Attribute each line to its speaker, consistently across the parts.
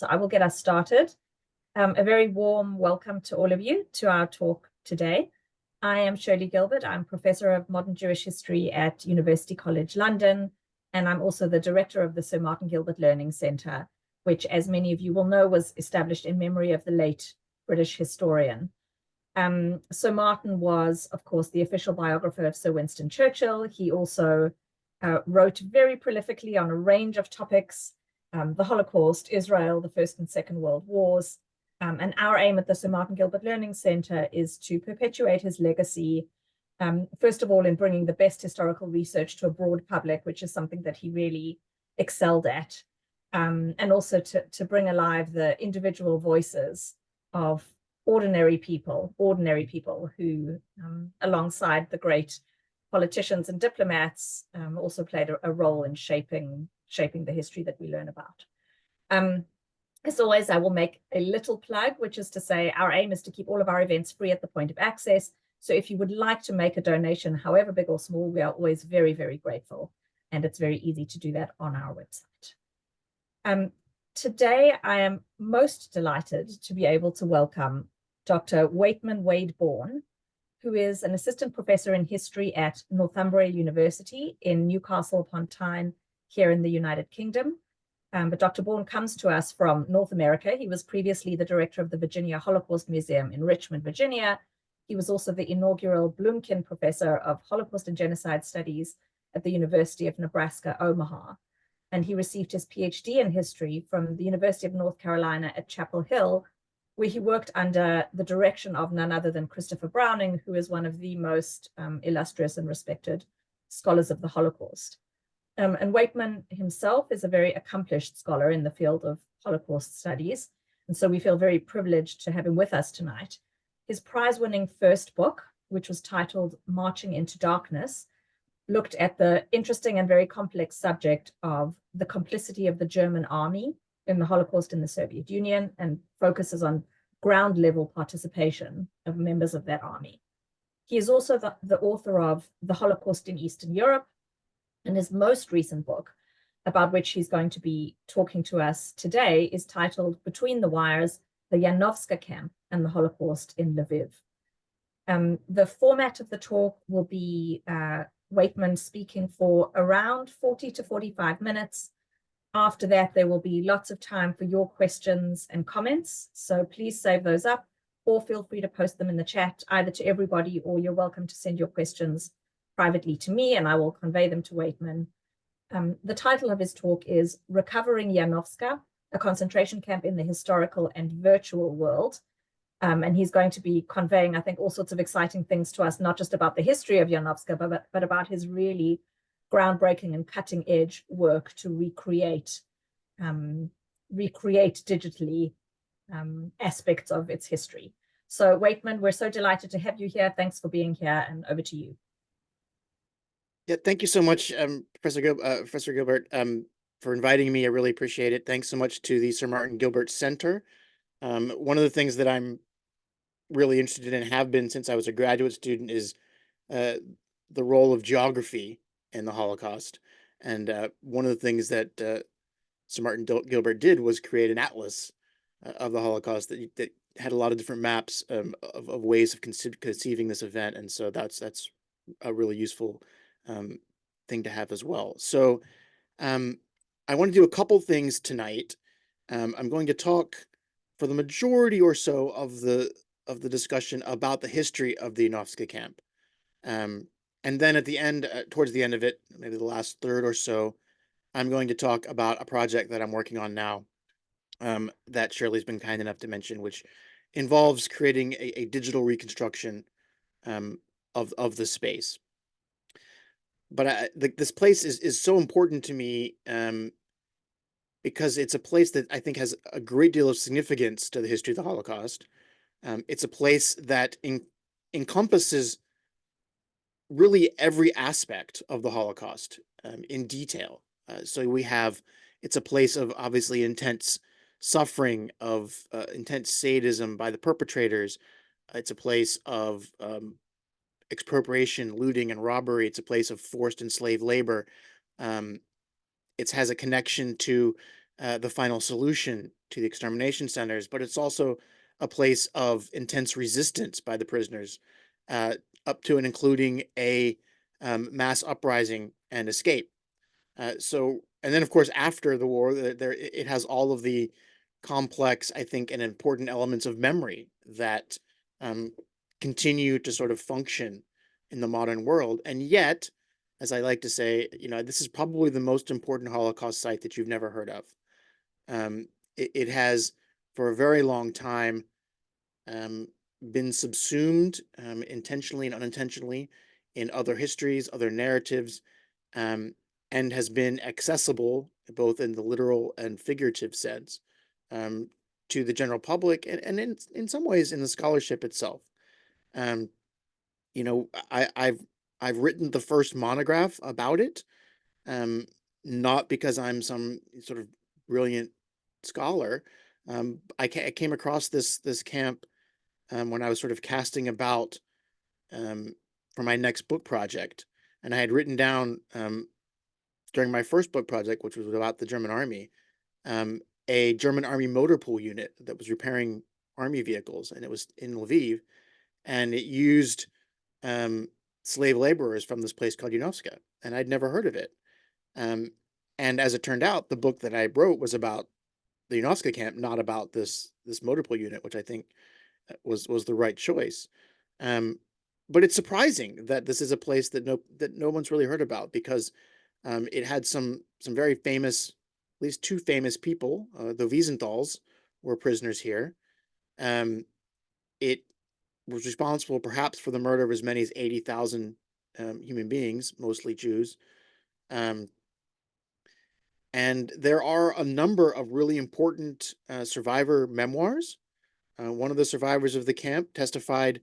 Speaker 1: So I will get us started. A very warm welcome to all of you to our talk today. I am Shirley Gilbert. I'm Professor of Modern Jewish History at University College London, and I'm also the Director of the Sir Martin Gilbert Learning Centre, which, as many of you will know, was established in memory of the late British historian. Sir Martin was, of course, the official biographer of Sir Winston Churchill. He also wrote very prolifically on a range of topics, the Holocaust, Israel, the First and Second World Wars. And our aim at the Sir Martin Gilbert Learning Centre is to perpetuate his legacy, first of all, in bringing the best historical research to a broad public, which is something that he really excelled at, and also to bring alive the individual voices of ordinary people who, alongside the great politicians and diplomats, also played a role in shaping the history that we learn about. As always, I will make a little plug, which is to say our aim is to keep all of our events free at the point of access. So if you would like to make a donation, however big or small, we are always very, very grateful. And it's very easy to do that on our website. Today, I am most delighted to be able to welcome Dr. Waitman Beorn, who is an assistant professor in history at Northumbria University in Newcastle upon Tyne here in the United Kingdom. But Dr. Beorn comes to us from North America. He was previously the director of the Virginia Holocaust Museum in Richmond, Virginia. He was also the inaugural Blumkin Professor of Holocaust and Genocide Studies at the University of Nebraska, Omaha. And he received his PhD in history from the University of North Carolina at Chapel Hill, where he worked under the direction of none other than Christopher Browning, who is one of the most illustrious and respected scholars of the Holocaust. And Waitman himself is a very accomplished scholar in the field of Holocaust studies. And so we feel very privileged to have him with us tonight. His prize-winning first book, which was titled Marching into Darkness, looked at the interesting and very complex subject of the complicity of the German army in the Holocaust in the Soviet Union, and focuses on ground level participation of members of that army. He is also the author of The Holocaust in Eastern Europe, and his most recent book, about which he's going to be talking to us today, is titled Between the Wires, the Yanovska Camp and the Holocaust in Lviv. The format of the talk will be Waitman speaking for around 40 to 45 minutes. After that, there will be lots of time for your questions and comments. So please save those up, or feel free to post them in the chat, either to everybody, or you're welcome to send your questions privately to me, and I will convey them to Waitman. The title of his talk is Recovering Yanovska, a concentration camp in the historical and virtual world. And he's going to be conveying, I think, all sorts of exciting things to us, not just about the history of Yanovska, but about his really groundbreaking and cutting edge work to recreate digitally aspects of its history. So Waitman, we're so delighted to have you here. Thanks for being here, and over to you.
Speaker 2: Yeah, thank you so much, Professor Gilbert, for inviting me. I really appreciate it. Thanks so much to the Sir Martin Gilbert Center. One of the things that I'm really interested in and have been since I was a graduate student is the role of geography in the Holocaust. And one of the things that Sir Martin Gilbert did was create an atlas of the Holocaust that had a lot of different maps of ways of conceiving this event. And so that's a really useful thing to have as well. So I want to do a couple things tonight. I'm going to talk for the majority or so of the discussion about the history of the Yanovska camp. And then at the end, towards the end of it, maybe the last third or so, I'm going to talk about a project that I'm working on now that Shirley's been kind enough to mention, which involves creating a digital reconstruction of the space. But this place is so important to me because it's a place that I think has a great deal of significance to the history of the Holocaust. It's a place that encompasses really every aspect of the Holocaust in detail. So it's a place of obviously intense suffering, of intense sadism by the perpetrators. It's a place of expropriation, looting, and robbery. It's a place of forced enslaved labor. It has a connection to the final solution to the extermination centers, but it's also a place of intense resistance by the prisoners, up to and including a mass uprising and escape. And then of course after the war, it has all of the complex, I think, and important elements of memory that um, continue to sort of function in the modern world. And yet, as I like to say, this is probably the most important Holocaust site that you've never heard of. It has, for a very long time, um, been subsumed, intentionally and unintentionally, in other histories, other narratives, um, and has been accessible both in the literal and figurative sense, um, to the general public, and in some ways in the scholarship itself. Um, I've written the first monograph about it, um, not because I'm some sort of brilliant scholar. I came across this camp when I was sort of casting about, um, for my next book project, and I had written down, during my first book project, which was about the German army, um, a German army motor pool unit that was repairing army vehicles, and it was in Lviv, and it used um, slave laborers from this place called Janowska, and I'd never heard of it. Um, and as it turned out, the book that I wrote was about the Yanovska camp, not about this motor pool unit, which I think was the right choice. Um, but it's surprising that this is a place that no one's really heard about, because it had some very famous, at least two famous people. The Wiesenthals were prisoners here. Um, it was responsible perhaps for the murder of as many as 80,000 human beings, mostly Jews. Um, and there are a number of really important survivor memoirs. One of the survivors of the camp testified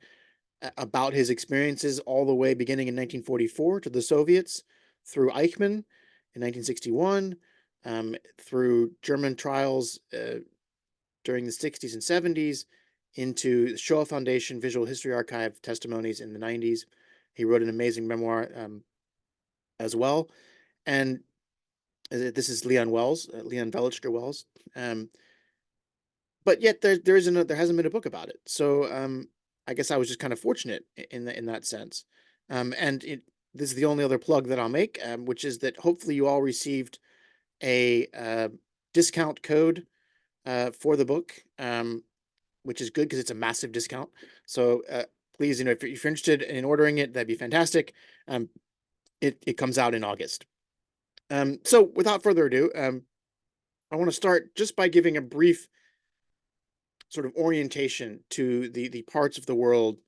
Speaker 2: about his experiences all the way beginning in 1944 to the Soviets, through Eichmann in 1961, through German trials during the 60s and 70s, into the Shoah Foundation Visual History Archive testimonies in the 90s. He wrote an amazing memoir as well. And this is Leon Wells, Leon Vellicher Wells. But yet there hasn't been a book about it. So I guess I was just kind of fortunate in that sense. And this is the only other plug that I'll make, which is that hopefully you all received a discount code for the book, which is good because it's a massive discount. So please, if you're interested in ordering it, that'd be fantastic. It comes out in August. So without further ado, I want to start just by giving a brief sort of orientation to the parts of the world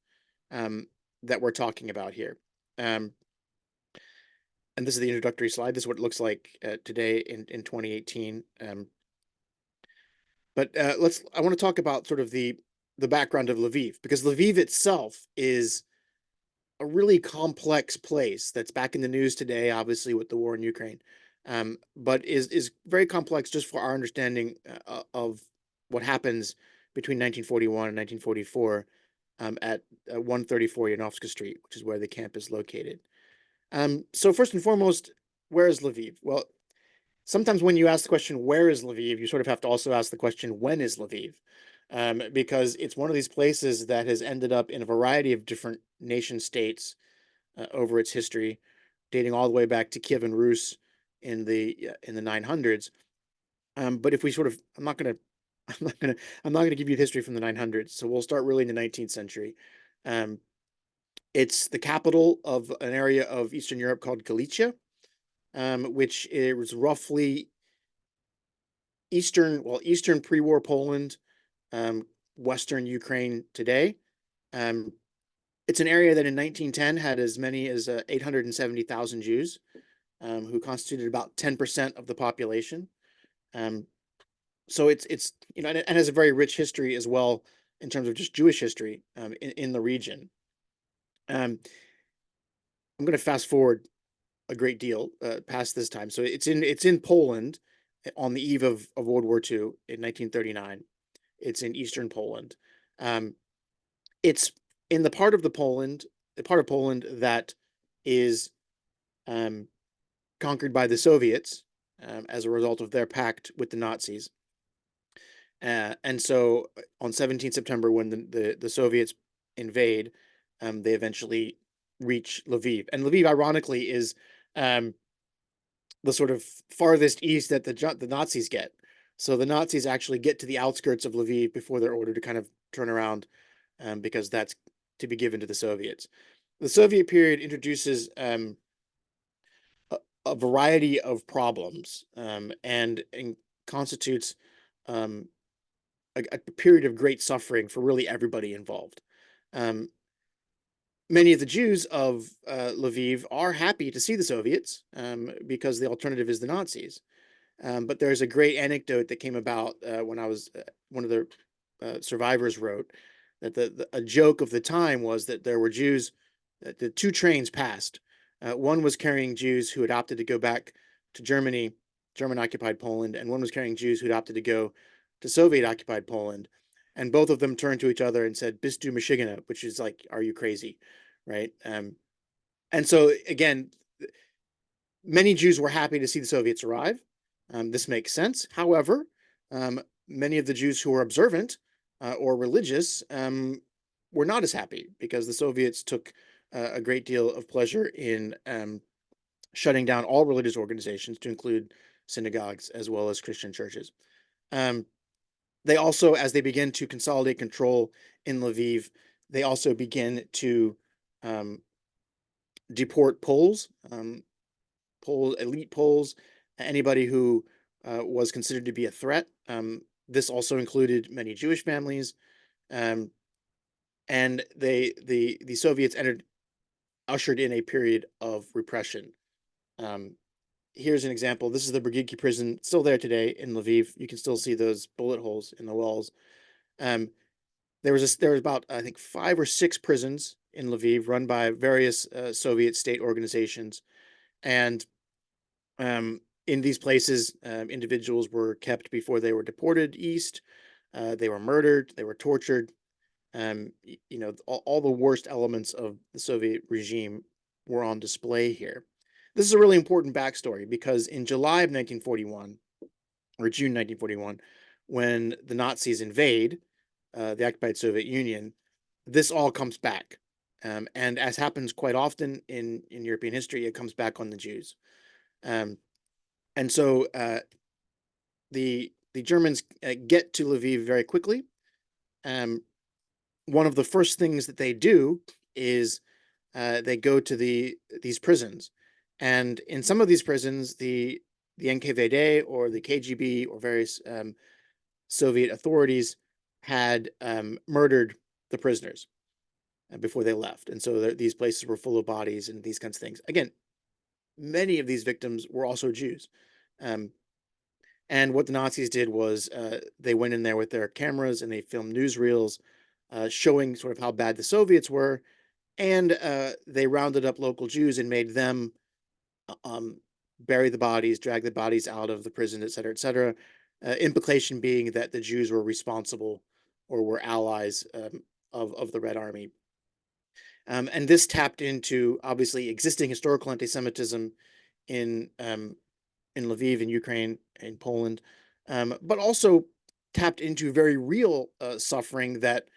Speaker 2: that we're talking about here. And this is the introductory slide. This is what it looks like today in 2018. But I want to talk about sort of the background of Lviv, because Lviv itself is a really complex place that's back in the news today, obviously with the war in Ukraine, but is very complex just for our understanding of what happens between 1941 and 1944 at 134 Yanovska Street, which is where the camp is located. So first and foremost, where is Lviv? Well, sometimes when you ask the question, where is Lviv, you sort of have to also ask the question, when is Lviv? Because it's one of these places that has ended up in a variety of different nation states over its history, dating all the way back to Kievan Rus in the 900s. But if we sort of, I'm not going to give you history from the 900s. So we'll start really in the 19th century. It's the capital of an area of Eastern Europe called Galicia, which is roughly Eastern pre-war Poland, Western Ukraine today. It's an area that in 1910 had as many as 870,000 Jews, who constituted about 10% of the population. So it's and has a very rich history as well in terms of just Jewish history in the region. I'm going to fast forward a great deal past this time. So it's in Poland on the eve of World War II in 1939. It's in Eastern Poland. It's in the part of Poland that is conquered by the Soviets, as a result of their pact with the Nazis. And so on 17 September, when the Soviets invade, they eventually reach Lviv. And Lviv, ironically, is the sort of farthest east that the Nazis get. So the Nazis actually get to the outskirts of Lviv before they're ordered to kind of turn around, because that's to be given to the Soviets. The Soviet period introduces a variety of problems, and constitutes a period of great suffering for really everybody involved. Um, Many of the Jews of Lviv are happy to see the Soviets, because the alternative is the Nazis. But there's a great anecdote that came about when I was one of the survivors wrote that a joke of the time was that there were Jews, the two trains passed. One was carrying Jews who had opted to go back to Germany, German occupied Poland, and one was carrying Jews who'd opted to go to Soviet occupied Poland. And both of them turned to each other and said, "Bist du Michiganer," which is like, "Are you crazy?" Right? And so again, many Jews were happy to see the Soviets arrive. This makes sense. However, many of the Jews who were observant or religious were not as happy, because the Soviets took a great deal of pleasure in shutting down all religious organizations, to include synagogues as well as Christian churches. They also, as they begin to consolidate control in Lviv, they also begin to deport Poles, elite Poles, anybody who was considered to be a threat. This also included many Jewish families, and the Soviets ushered in a period of repression. Here's an example. This is the Brigidki prison, still there today in Lviv. You can still see those bullet holes in the walls. There was about, I think, 5 or 6 prisons in Lviv run by various Soviet state organizations, and in these places, individuals were kept before they were deported east. They were murdered. They were tortured. All the worst elements of the Soviet regime were on display here. This is a really important backstory, because in July of 1941, or June 1941, when the Nazis invade the occupied Soviet Union, this all comes back. And as happens quite often in European history, it comes back on the Jews. And so the Germans get to Lviv very quickly. One of the first things that they do is they go to these prisons, and in some of these prisons, the NKVD or the KGB or various Soviet authorities had murdered the prisoners before they left, and so these places were full of bodies and these kinds of things. Again, many of these victims were also Jews. And what the Nazis did was they went in there with their cameras and they filmed newsreels showing sort of how bad the Soviets were, and they rounded up local Jews and made them bury the bodies, drag the bodies out of the prison, et cetera, et cetera. Implication being that the Jews were responsible or were allies of the Red Army. And this tapped into, obviously, existing historical anti-Semitism in Lviv, in Ukraine, in Poland, but also tapped into very real suffering that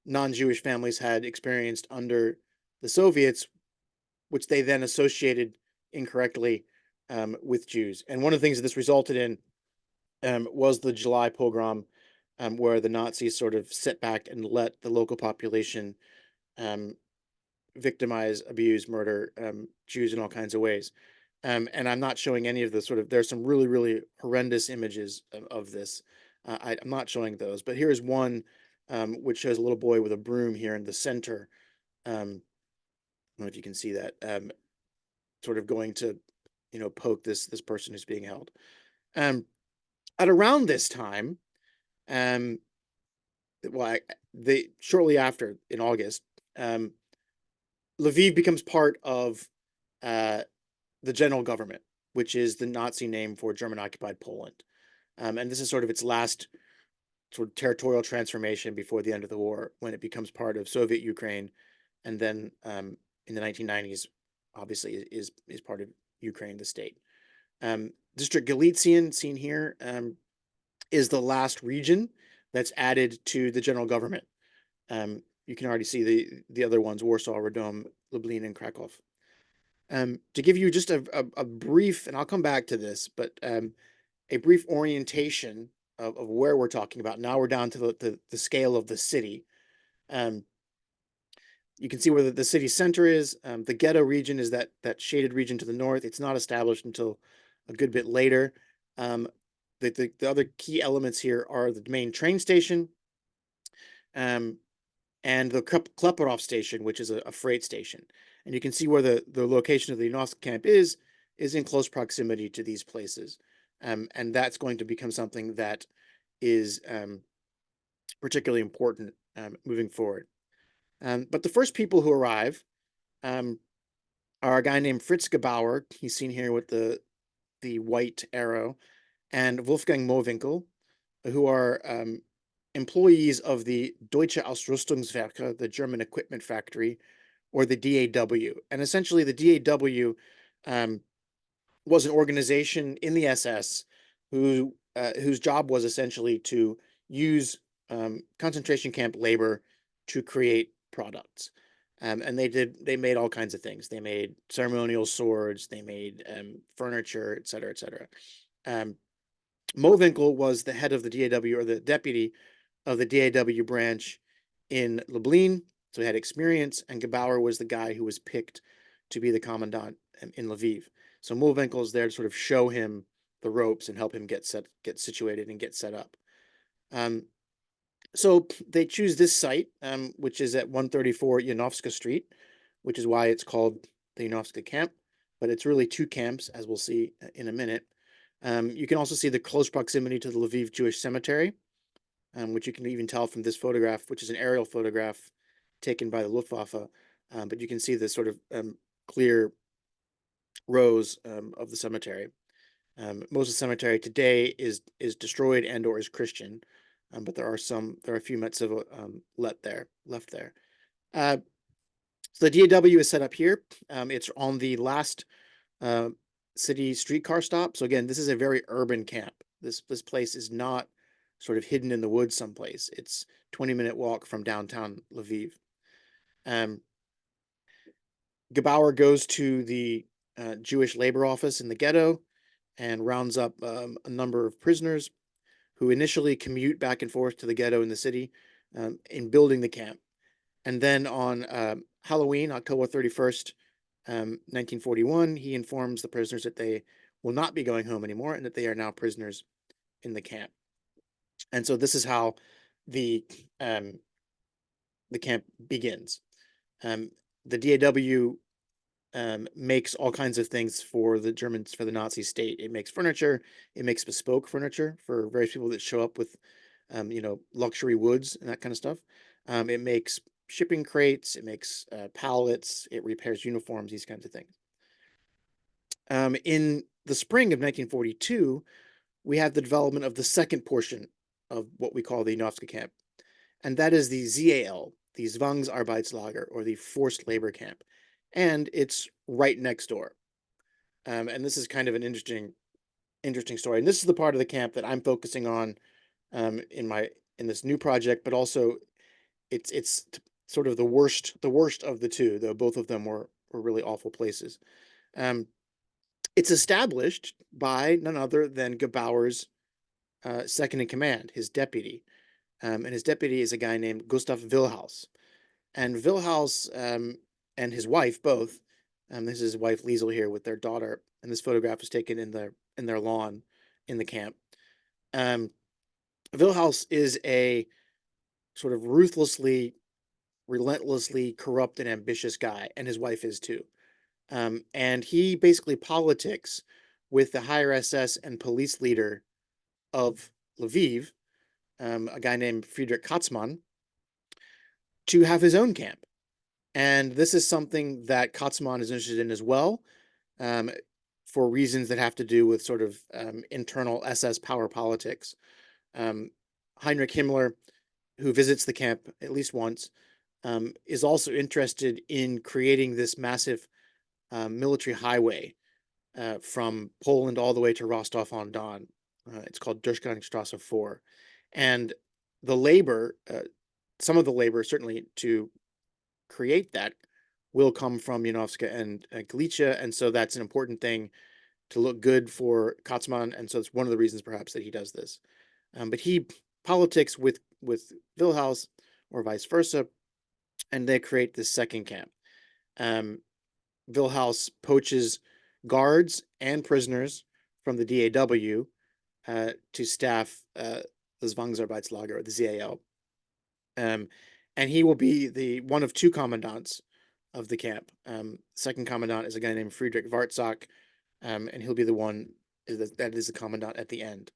Speaker 2: non-Jewish families had experienced under the Soviets, which they then associated incorrectly with Jews. And one of the things that this resulted in was the July pogrom, where the Nazis sort of sit back and let the local population victimize, abuse, murder Jews in all kinds of ways. And I'm not showing any of the there's some really, really horrendous images of this. I'm not showing those, but here's one which shows a little boy with a broom here in the center. I don't know if you can see that, sort of going to, poke this person who's being held. At around this time, shortly after, in August, Lviv becomes part of the general government, which is the Nazi name for German-occupied Poland. And this is sort of its last sort of territorial transformation before the end of the war, when it becomes part of Soviet Ukraine, and then in the 1990s, obviously, is part of Ukraine, the state. District Galician, seen here, is the last region that's added to the general government. You can already see the other ones: Warsaw, Radom, Lublin, and Krakow. To give you just a brief, and I'll come back to this, but a brief orientation of where we're talking about. Now we're down to the scale of the city. You can see where the city center is. The ghetto region is that shaded region to the north. It's not established until a good bit later. The other key elements here are the main train station, and the Kleperov station, which is a freight station. And you can see where the location of the Yanovska camp is in close proximity to these places. And that's going to become something that is particularly important moving forward. But the first people who arrive are a guy named Fritz Gebauer. He's seen here with the white arrow, and Wolfgang Mowinkel, who are employees of the Deutsche Ausrüstungswerke, the German equipment factory, or the DAW. And essentially, the DAW was an organization in the SS whose job was essentially to use concentration camp labor to create products. And they made all kinds of things. They made ceremonial swords, they made furniture, et cetera, et cetera. Mowinkel was the head of the DAW, or the deputy of the DAW branch in Lublin, so he had experience, and Gebauer was the guy who was picked to be the commandant in Lviv. So Mowinkel is there to sort of show him the ropes and help him get situated and get set up. So they choose this site, which is at 134 Yanovska Street, which is why it's called the Yanovska camp, but it's really two camps, as we'll see in a minute. You can also see the close proximity to the Lviv Jewish cemetery, which you can even tell from this photograph, which is an aerial photograph taken by the Luftwaffe. But you can see the sort of clear rows of the cemetery. Most of the cemetery today is destroyed and or is Christian, but there are a few mitzvot left there. So the DAW is set up here. It's on the last city streetcar stop. So again, this is a very urban camp. This place is not sort of hidden in the woods someplace. It's 20-minute walk from downtown Lviv. Gebauer goes to the Jewish labor office in the ghetto and rounds up a number of prisoners who initially commute back and forth to the ghetto in the city in building the camp. And then on Halloween, October 31st, 1941, he informs the prisoners that they will not be going home anymore and that they are now prisoners in the camp. And so this is how the camp begins. The DAW makes all kinds of things for the Germans, for the Nazi state. It makes furniture. It makes bespoke furniture for various people that show up with, luxury woods and that kind of stuff. It makes shipping crates. It makes pallets. It repairs uniforms, these kinds of things. In the spring of 1942, we have the development of the second portion of what we call the Yanovska camp, and that is the ZAL, the Zwangsarbeitslager, or the forced labor camp, and it's right next door. And this is kind of an interesting story, and this is the part of the camp that I'm focusing on in this new project, but also it's sort of the worst of the two, though both of them were really awful places. It's established by none other than Gebauer's second in command, his deputy. And his deputy is a guy named Gustav Wilhaus. And Wilhaus and his wife both, this is his wife Liesel here with their daughter, and this photograph was taken in their lawn in the camp. Wilhaus is a sort of ruthlessly, relentlessly corrupt and ambitious guy, and his wife is too. And he basically politics with the higher SS and police leader of Lviv, a guy named Friedrich Katzmann, to have his own camp. And this is something that Katzmann is interested in as well, for reasons that have to do with sort of internal SS power politics. Heinrich Himmler, who visits the camp at least once, is also interested in creating this massive military highway from Poland all the way to Rostov-on-Don. It's called Durchgangsstrasse 4. And the labor, some of the labor, certainly to create that, will come from Janowska and Galicia. And so that's an important thing to look good for Katzmann. And so it's one of the reasons perhaps that he does this. But he politics with Wilhaus or vice versa, and they create this second camp. Wilhaus poaches guards and prisoners from the DAW to staff the Zwangsarbeitslager, or the ZAL. And he will be the one of two commandants of the camp. Second commandant is a guy named Friedrich Wartzak, and he'll be the one that is the commandant at the end.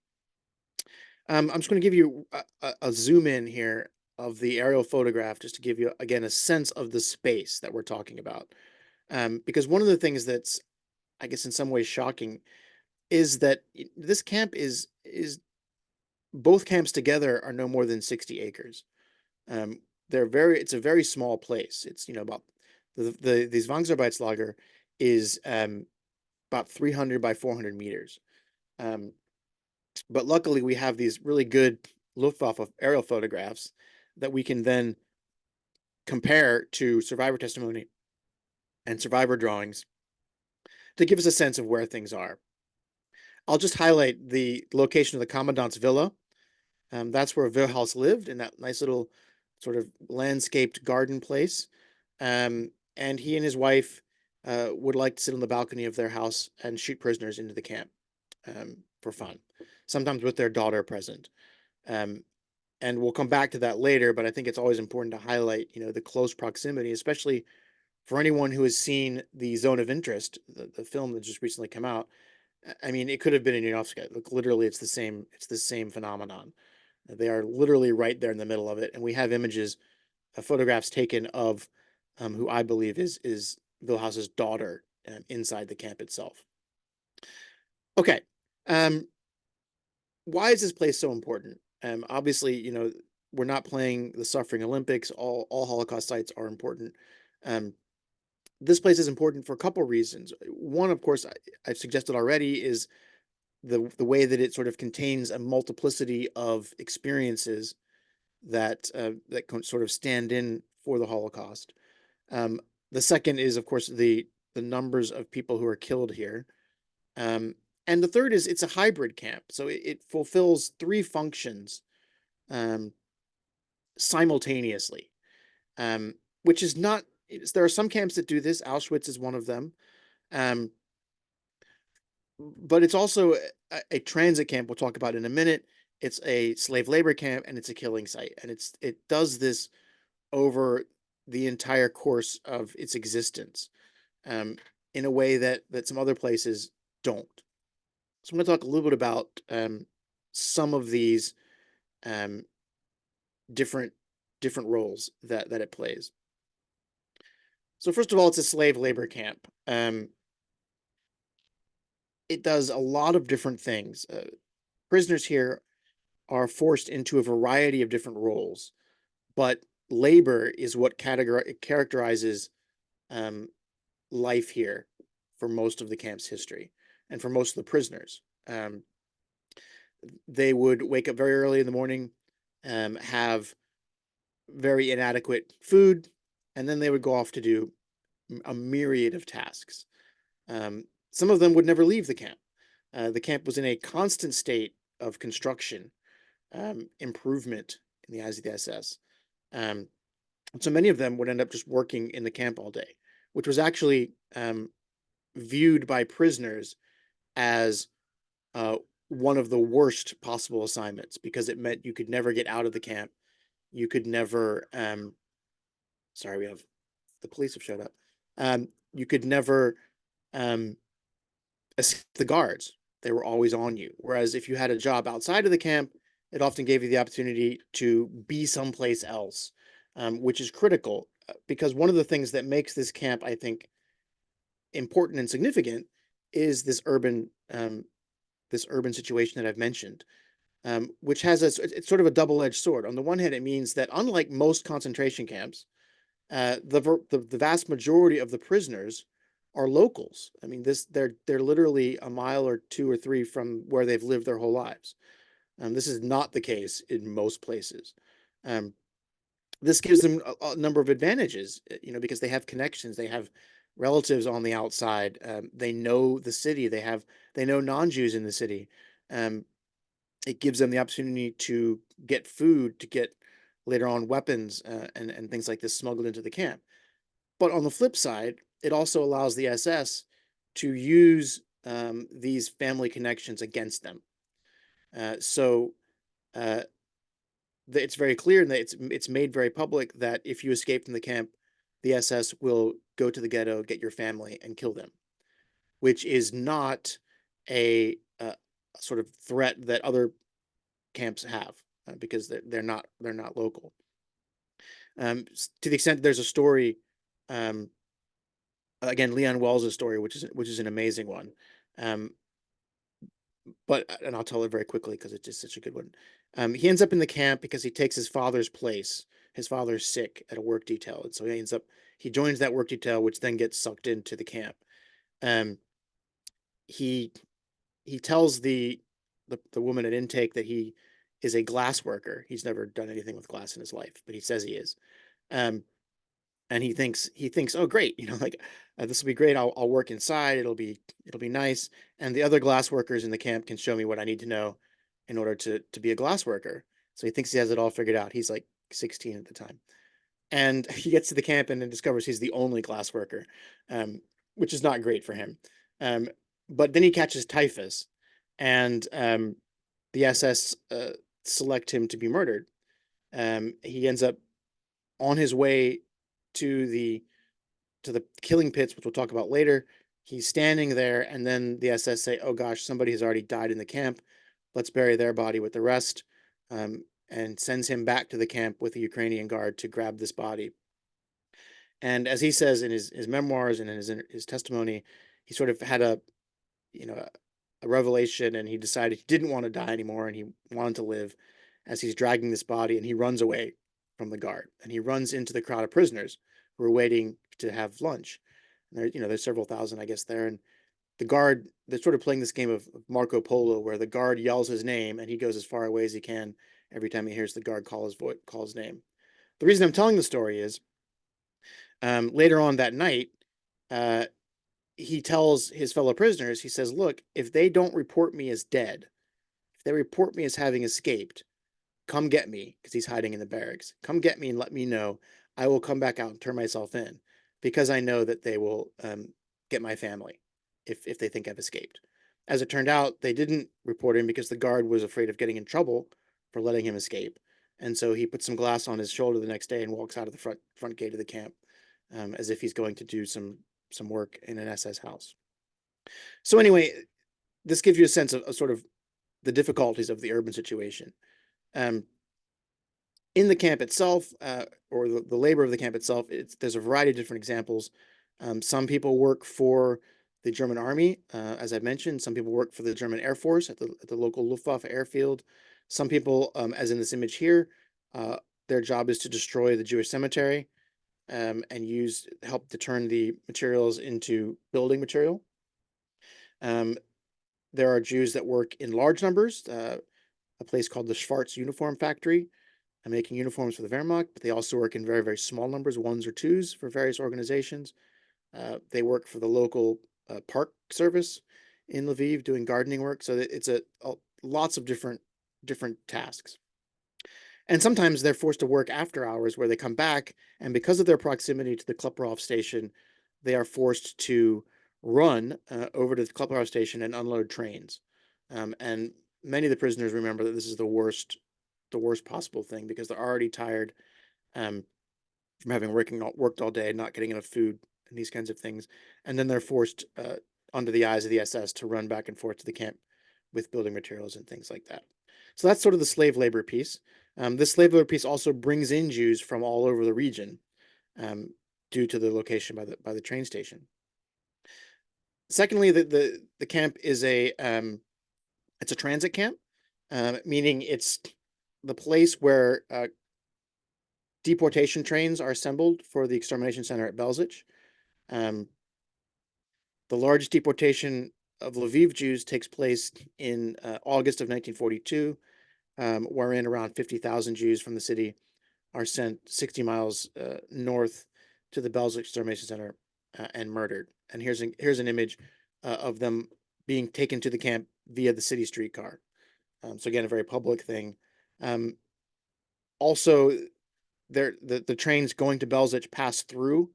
Speaker 2: I'm just going to give you a zoom in here of the aerial photograph just to give you, again, a sense of the space that we're talking about. Because one of the things that's, I guess, in some ways shocking is that this camp is both camps together are no more than 60 acres. It's a very small place. It's, about the Zwangsarbeitslager is about 300 by 400 meters. But luckily we have these really good Luftwaffe aerial photographs that we can then compare to survivor testimony and survivor drawings to give us a sense of where things are. I'll just highlight the location of the commandant's villa. That's where Wilhaus lived, in that nice little sort of landscaped garden place. And he and his wife would like to sit on the balcony of their house and shoot prisoners into the camp for fun, sometimes with their daughter present. And we'll come back to that later, but I think it's always important to highlight, the close proximity, especially for anyone who has seen the Zone of Interest, the film that just recently come out. I mean, it could have been in Yanovska. Look, literally, it's the same phenomenon. They are literally right there in the middle of it, and we have images, photographs taken of who I believe is Wilhaus's daughter inside the camp itself. Okay, why is this place so important? Obviously, we're not playing the Suffering Olympics. All Holocaust sites are important. This place is important for a couple reasons. One, of course, I've suggested already, is the way that it sort of contains a multiplicity of experiences that sort of stand in for the Holocaust. The second is, of course, the numbers of people who are killed here. And the third is it's a hybrid camp. So it fulfills three functions simultaneously, which is not, there are some camps that do this. Auschwitz is one of them. But it's also a transit camp we'll talk about in a minute. It's a slave labor camp, and it's a killing site. And it does this over the entire course of its existence in a way that some other places don't. So I'm going to talk a little bit about some of these different roles that it plays. So first of all, it's a slave labor camp. It does a lot of different things. Prisoners here are forced into a variety of different roles, but labor is what characterizes life here for most of the camp's history and for most of the prisoners. They would wake up very early in the morning, have very inadequate food, and then they would go off to do a myriad of tasks. Some of them would never leave the camp. The camp was in a constant state of construction, improvement in the eyes of the SS. So many of them would end up just working in the camp all day, which was actually viewed by prisoners as one of the worst possible assignments, because it meant you could never get out of the camp. You could never, sorry, we have, the police have showed up. You could never escape the guards. They were always on you. Whereas if you had a job outside of the camp, it often gave you the opportunity to be someplace else, which is critical, because one of the things that makes this camp, I think, important and significant is this urban situation that I've mentioned, which has it's sort of a double-edged sword. On the one hand, it means that unlike most concentration camps, the vast majority of the prisoners are locals. I mean, they're literally a mile or two or three from where they've lived their whole lives. This is not the case in most places. Um, this gives them a number of advantages, because they have connections, they have relatives on the outside, they know the city, they know non-Jews in the city. Um, it gives them the opportunity to get food, to get later on weapons, and things like this smuggled into the camp. But on the flip side, it also allows the SS to use these family connections against them. So uh, it's very clear, and it's made very public that if you escape from the camp, the SS will go to the ghetto, get your family, and kill them, which is not a sort of threat that other camps have, because they're not local. To the extent there's a story, um, again, Leon Wells' story, which is an amazing one. Um, and I'll tell it very quickly because it's just such a good one. He ends up in the camp because he takes his father's place. His father's sick at a work detail, and so he joins that work detail, which then gets sucked into the camp. Um, he he tells the woman at intake that he is a glass worker. He's never done anything with glass in his life, but he says he is. Um, and he thinks, oh great, like, this will be great. I'll work inside. It'll be nice, and the other glass workers in the camp can show me what I need to know in order to be a glass worker. So he thinks he has it all figured out. He's like 16 at the time, and he gets to the camp and then discovers he's the only glass worker, um, which is not great for him. um, but then he catches typhus, and the SS select him to be murdered. He ends up on his way to the killing pits, which we'll talk about later. He's standing there, and then the SS say, "Oh gosh, somebody has already died in the camp. Let's bury their body with the rest," and sends him back to the camp with the Ukrainian guard to grab this body. And as he says in his memoirs and in his testimony, he sort of had a revelation, and he decided he didn't want to die anymore, and he wanted to live. As he's dragging this body, and he runs away from the guard, and he runs into the crowd of prisoners who are waiting to have lunch. And there's several thousand, I guess, there. And the guard, they're sort of playing this game of Marco Polo, where the guard yells his name, and he goes as far away as he can every time he hears the guard call his name. The reason I'm telling the story is, later on that night, uh, he tells his fellow prisoners, he says, "Look, if they don't report me as dead, if they report me as having escaped, come get me," because he's hiding in the barracks. "Come get me and let me know. I will come back out and turn myself in, because I know that they will get my family if they think I've escaped." As it turned out, they didn't report him because the guard was afraid of getting in trouble for letting him escape. And so he put some glass on his shoulder the next day and walks out of the front gate of the camp, as if he's going to do some work in an SS house. So anyway, this gives you a sense of sort of the difficulties of the urban situation. Um, in the camp itself, or the labor of the camp itself, there's a variety of different examples. Some people work for the German army, as I mentioned. Some people work for the German Air Force at the local Luftwaffe airfield. Some people, as in this image here, their job is to destroy the Jewish cemetery, and help to turn the materials into building material. There are Jews that work in large numbers, a place called the Schwarz Uniform Factory, making uniforms for the Wehrmacht, but they also work in very, very small numbers, ones or twos, for various organizations. They work for the local park service in Lviv doing gardening work. So it's lots of different tasks. And sometimes they're forced to work after hours, where they come back, and because of their proximity to the Klepperhof station, they are forced to run over to the Klepperhof station and unload trains. And many of the prisoners remember that this is the worst possible thing, because they're already tired, from having worked all day, not getting enough food, and these kinds of things. And then they're forced, under the eyes of the SS, to run back and forth to the camp with building materials and things like that. So that's sort of the slave labor piece. This slave labor piece also brings in Jews from all over the region, due to the location by the train station. Secondly, the camp is it's a transit camp, meaning it's the place where deportation trains are assembled for the extermination center at Belzec. The largest deportation of Lviv Jews takes place in August of 1942, wherein around 50,000 Jews from the city are sent 60 miles north to the Belzec extermination center and murdered. And here's an image of them being taken to the camp via the city streetcar. So again, a very public thing. Also, the trains going to Belzec pass through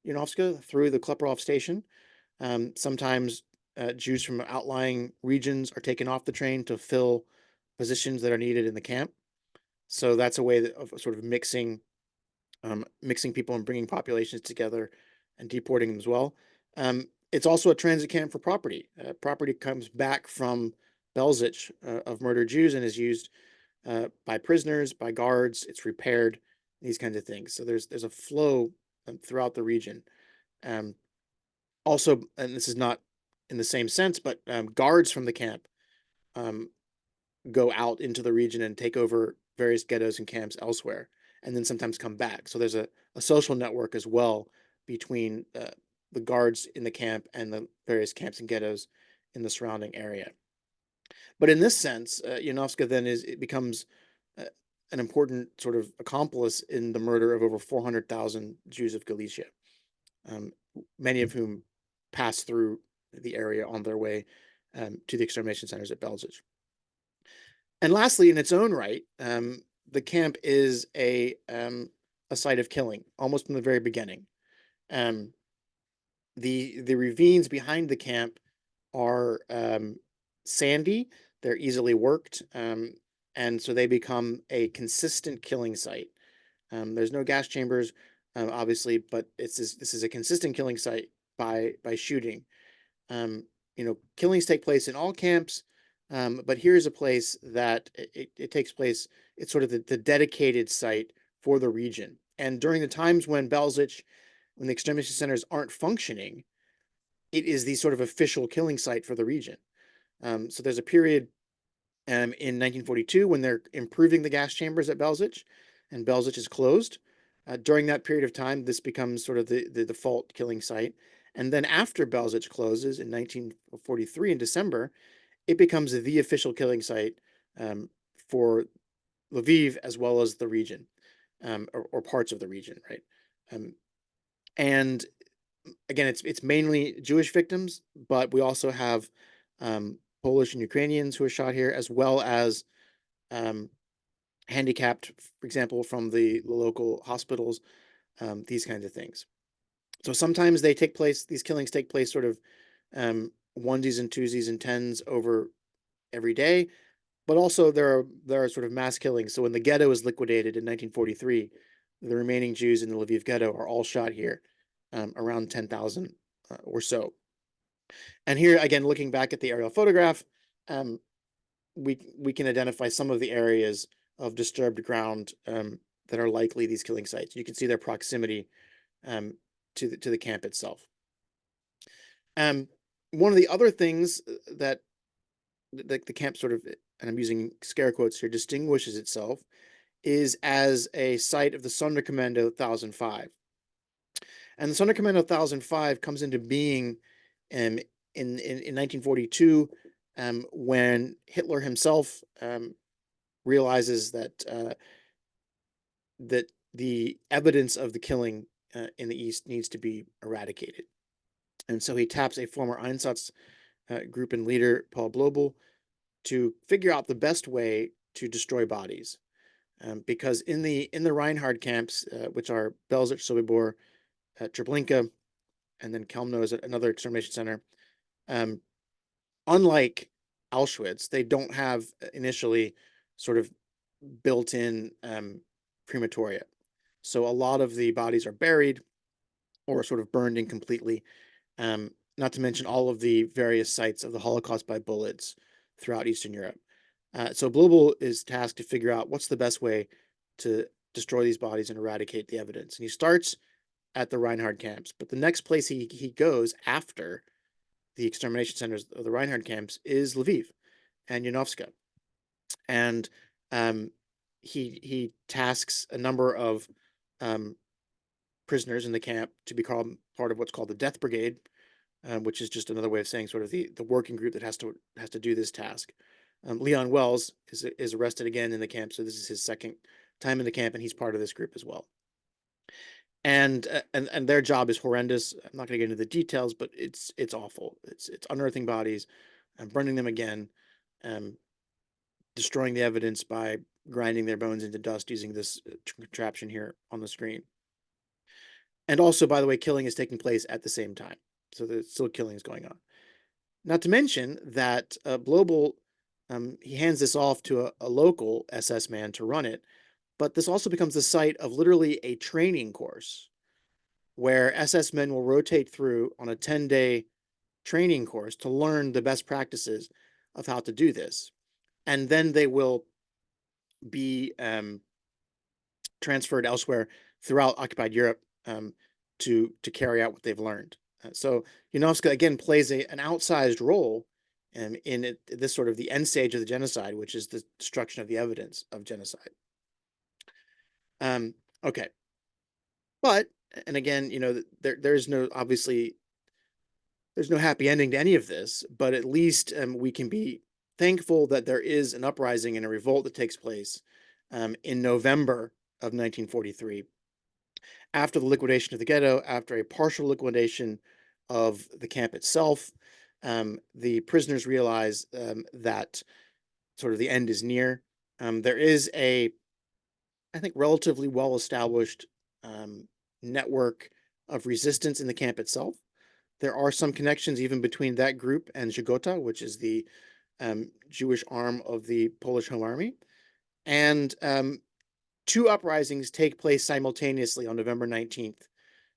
Speaker 2: Yanovska, through the Kleperov station. Sometimes Jews from outlying regions are taken off the train to fill positions that are needed in the camp. So that's a way of sort of mixing people and bringing populations together and deporting them as well. It's also a transit camp for property. Property comes back from Belzec of murdered Jews and is used by prisoners, by guards. It's repaired, these kinds of things. So there's a flow throughout the region. Also, and this is not in the same sense, but guards from the camp go out into the region and take over various ghettos and camps elsewhere, and then sometimes come back. So there's a social network as well between the guards in the camp and the various camps and ghettos in the surrounding area. But in this sense, Yanovska then it becomes an important sort of accomplice in the murder of over 400,000 Jews of Galicia, many of whom passed through the area on their way to the extermination centers at Belzec. And lastly, in its own right, the camp is a site of killing, almost from the very beginning. The ravines behind the camp are sandy, they're easily worked, and so they become a consistent killing site. There's no gas chambers, obviously, but this is a consistent killing site by shooting. Killings take place in all camps, but here's a place that it takes place. It's sort of the dedicated site for the region. And during the times when Belzec, when the extermination centers aren't functioning, it is the sort of official killing site for the region. So there's a period in 1942 when they're improving the gas chambers at Belzec, and Belzec is closed. During that period of time, this becomes sort of the default killing site. And then after Belzec closes in 1943 in December, it becomes the official killing site for Lviv as well as the region, or parts of the region, right? And again, it's mainly Jewish victims, but we also have Polish and Ukrainians who are shot here, as well as handicapped, for example, from the local hospitals, these kinds of things. So sometimes these killings take place sort of onesies and twosies and tens over every day, but also there are sort of mass killings. So when the ghetto is liquidated in 1943, the remaining Jews in the Lviv ghetto are all shot here, around 10,000 or so. And here again, looking back at the aerial photograph, we can identify some of the areas of disturbed ground that are likely these killing sites. You can see their proximity to the camp itself. One of the other things that the camp sort of, and I'm using scare quotes here, distinguishes itself is as a site of the Sonderkommando 1005. And the Sonderkommando 1005 comes into being in 1942 when Hitler himself realizes that the evidence of the killing in the East needs to be eradicated. And so he taps a former Einsatz group and leader, Paul Blobel, to figure out the best way to destroy bodies. Because in the Reinhard camps, which are Belzec, Sobibor, Treblinka, and then Kelmno is another extermination center, unlike Auschwitz, they don't have initially sort of built-in crematoria. So a lot of the bodies are buried or sort of burned incompletely, not to mention all of the various sites of the Holocaust by bullets throughout Eastern Europe. So Blobel is tasked to figure out what's the best way to destroy these bodies and eradicate the evidence. And he starts at the Reinhard camps, but the next place he goes after the extermination centers of the Reinhard camps is Lviv and Janowska. And he tasks a number of prisoners in the camp to become part of what's called the Death Brigade, which is just another way of saying sort of the working group that has to do this task. Leon Wells is arrested again in the camp, so this is his second time in the camp, and he's part of this group as well. And their job is horrendous. I'm not going to get into the details, but it's awful. It's unearthing bodies, burning them again, destroying the evidence by grinding their bones into dust using this contraption here on the screen. And also, by the way, killing is taking place at the same time, so there's still killing is going on. Not to mention that Blobel, he hands this off to a local SS man to run it, but this also becomes the site of literally a training course where SS men will rotate through on a 10-day training course to learn the best practices of how to do this. And then they will be transferred elsewhere throughout occupied Europe to carry out what they've learned. So Yanovska again plays an outsized role in this sort of the end stage of the genocide, which is the destruction of the evidence of genocide. Okay, but and again, there's no obviously there's no happy ending to any of this, but at least we can be thankful that there is an uprising and a revolt that takes place in November of 1943 after the liquidation of the ghetto, after a partial liquidation of the camp itself. The prisoners realize that sort of the end is near. There is I think, relatively well-established network of resistance in the camp itself. There are some connections even between that group and Żegota, which is the Jewish arm of the Polish Home Army. And two uprisings take place simultaneously on November 19th,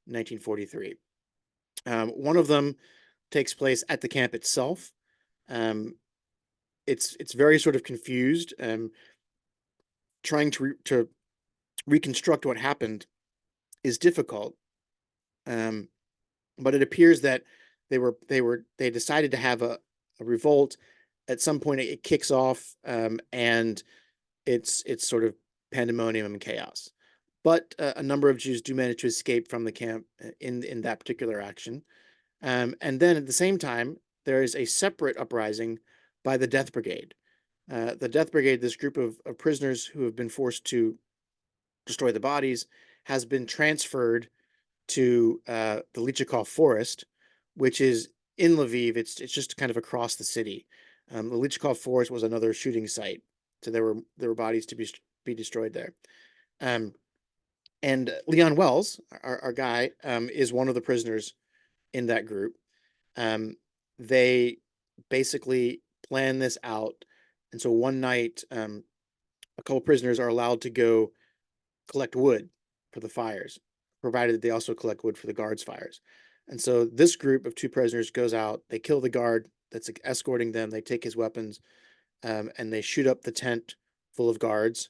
Speaker 2: 1943. One of them takes place at the camp itself. It's very sort of confused. Trying to reconstruct what happened is difficult. But it appears that they decided to have a revolt. At some point it kicks off, and it's sort of pandemonium and chaos. But a number of Jews do manage to escape from the camp in that particular action. And then at the same time, there is a separate uprising by the Death Brigade. The Death Brigade, this group of prisoners who have been forced to destroy the bodies, has been transferred to the Lichikov Forest, which is in Lviv. It's just kind of across the city. The Lichikov Forest was another shooting site, so there were bodies to be destroyed there. And Leon Wells, our guy, is one of the prisoners in that group. They basically plan this out, and so one night, a couple prisoners are allowed to go collect wood for the fires, provided that they also collect wood for the guards' fires. And so this group of two prisoners goes out, they kill the guard that's escorting them, they take his weapons, and they shoot up the tent full of guards,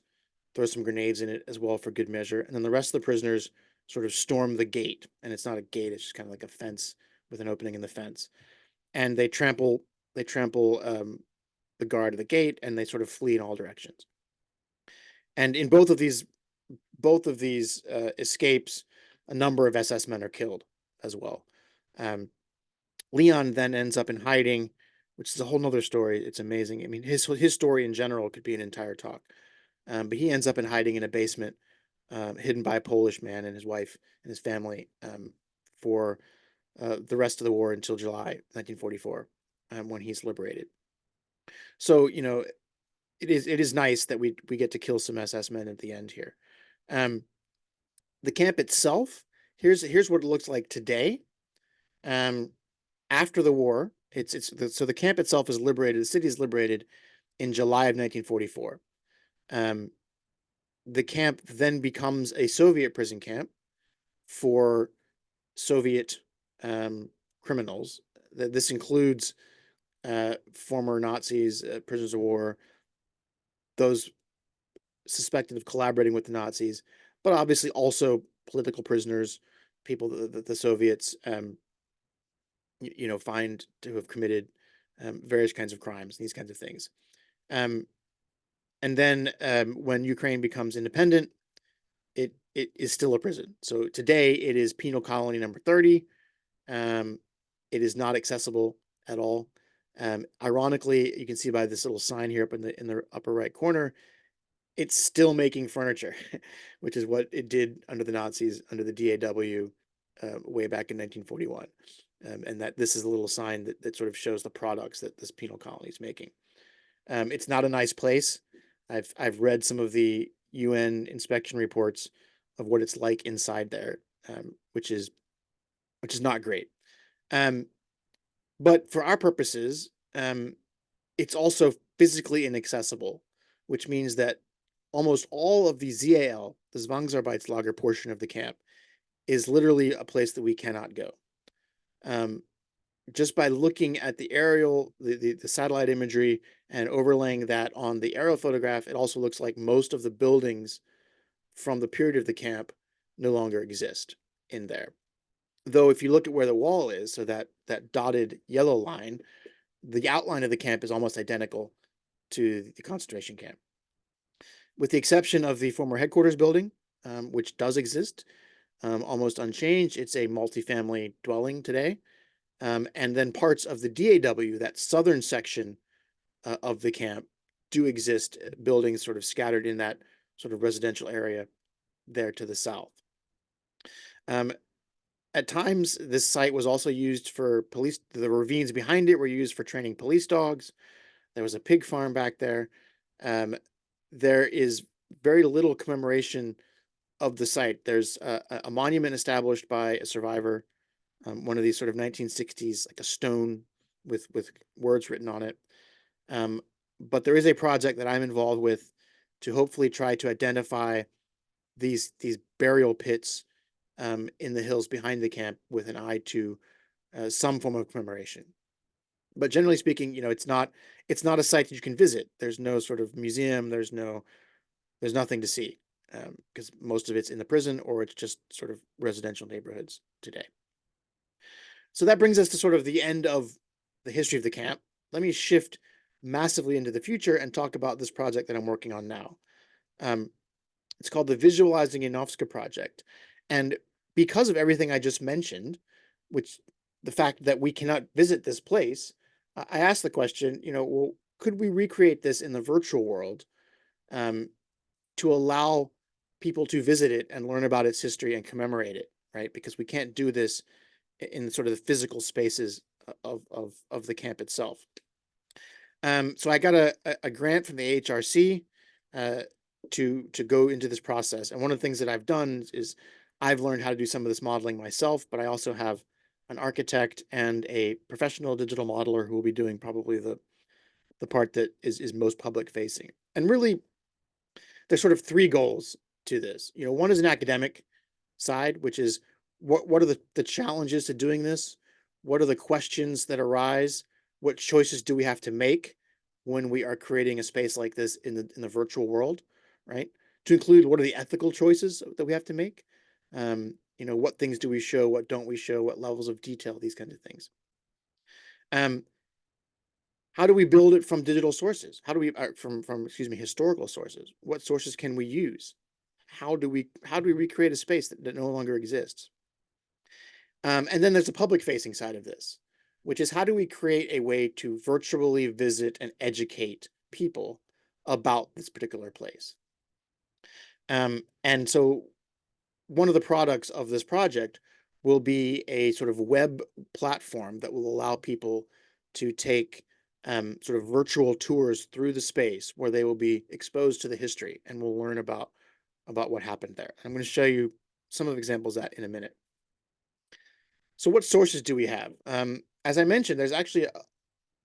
Speaker 2: throw some grenades in it as well for good measure. And then the rest of the prisoners sort of storm the gate. And it's not a gate, it's just kind of like a fence with an opening in the fence. And they trample the guard at the gate, and they sort of flee in all directions. And in both of these escapes, a number of SS men are killed as well. Leon then ends up in hiding, which is a whole nother story. It's amazing. I mean, his story in general could be an entire talk. But he ends up in hiding in a basement, hidden by a Polish man and his wife and his family, for the rest of the war until July 1944, when he's liberated. So, it is nice that we get to kill some SS men at the end here. The camp itself, here's what it looks like today. After the war, so the camp itself is liberated. The city is liberated in July of 1944. The camp then becomes a Soviet prison camp for Soviet criminals. This includes former Nazis, prisoners of war, those suspected of collaborating with the Nazis, but obviously also political prisoners, people that the Soviets find to have committed various kinds of crimes, these kinds of things. And then when Ukraine becomes independent, it is still a prison. So today it is penal colony number 30. It is not accessible at all. Ironically, you can see by this little sign here up in the upper right corner, it's still making furniture, which is what it did under the Nazis, under the DAW, way back in 1941. And that this is a little sign that sort of shows the products that this penal colony is making. It's not a nice place. I've read some of the UN inspection reports of what it's like inside there, which is not great. But for our purposes, it's also physically inaccessible, which means that almost all of the ZAL, the Zwangsarbeitslager portion of the camp, is literally a place that we cannot go. Just by looking at the aerial, the satellite imagery, and overlaying that on the aerial photograph, it also looks like most of the buildings from the period of the camp no longer exist in there. Though if you look at where the wall is, so that dotted yellow line, the outline of the camp is almost identical to the concentration camp. With the exception of the former headquarters building, which does exist, almost unchanged. It's a multifamily dwelling today. And then parts of the DAW, that southern section of the camp, do exist, buildings sort of scattered in that sort of residential area there to the south. At times, this site was also used for police. The ravines behind it were used for training police dogs. There was a pig farm back there. There is very little commemoration of the site. There's a monument established by a survivor, one of these sort of 1960s, like a stone with words written on it. But there is a project that I'm involved with to hopefully try to identify these burial pits in the hills behind the camp with an eye to some form of commemoration. But generally speaking, it's not a site that you can visit. There's no sort of museum. There's nothing to see, because most of it's in the prison, or it's just sort of residential neighborhoods today. So that brings us to sort of the end of the history of the camp. Let me shift massively into the future and talk about this project that I'm working on now. It's called the Visualizing Yanovska project. And because of everything I just mentioned, which the fact that we cannot visit this place, I asked the question, well, could we recreate this in the virtual world to allow people to visit it and learn about its history and commemorate it, right? Because we can't do this in sort of the physical spaces of the camp itself. So I got a grant from the AHRC to go into this process. And one of the things that I've done is I've learned how to do some of this modeling myself, but I also have an architect and a professional digital modeler who will be doing probably the part that is most public facing. And really, there's sort of three goals to this. One is an academic side, which is what are the challenges to doing this? What are the questions that arise? What choices do we have to make when we are creating a space like this in the virtual world, right? To include, what are the ethical choices that we have to make? What things do we show? What don't we show? What levels of detail? These kinds of things. How do we build it from digital sources? How do we from historical sources? What sources can we use? How do we recreate a space that no longer exists? And then there's the public facing side of this, which is how do we create a way to virtually visit and educate people about this particular place? And so one of the products of this project will be a sort of web platform that will allow people to take sort of virtual tours through the space, where they will be exposed to the history and will learn about what happened there. I'm going to show you some of the examples of that in a minute. So what sources do we have? As I mentioned, there's actually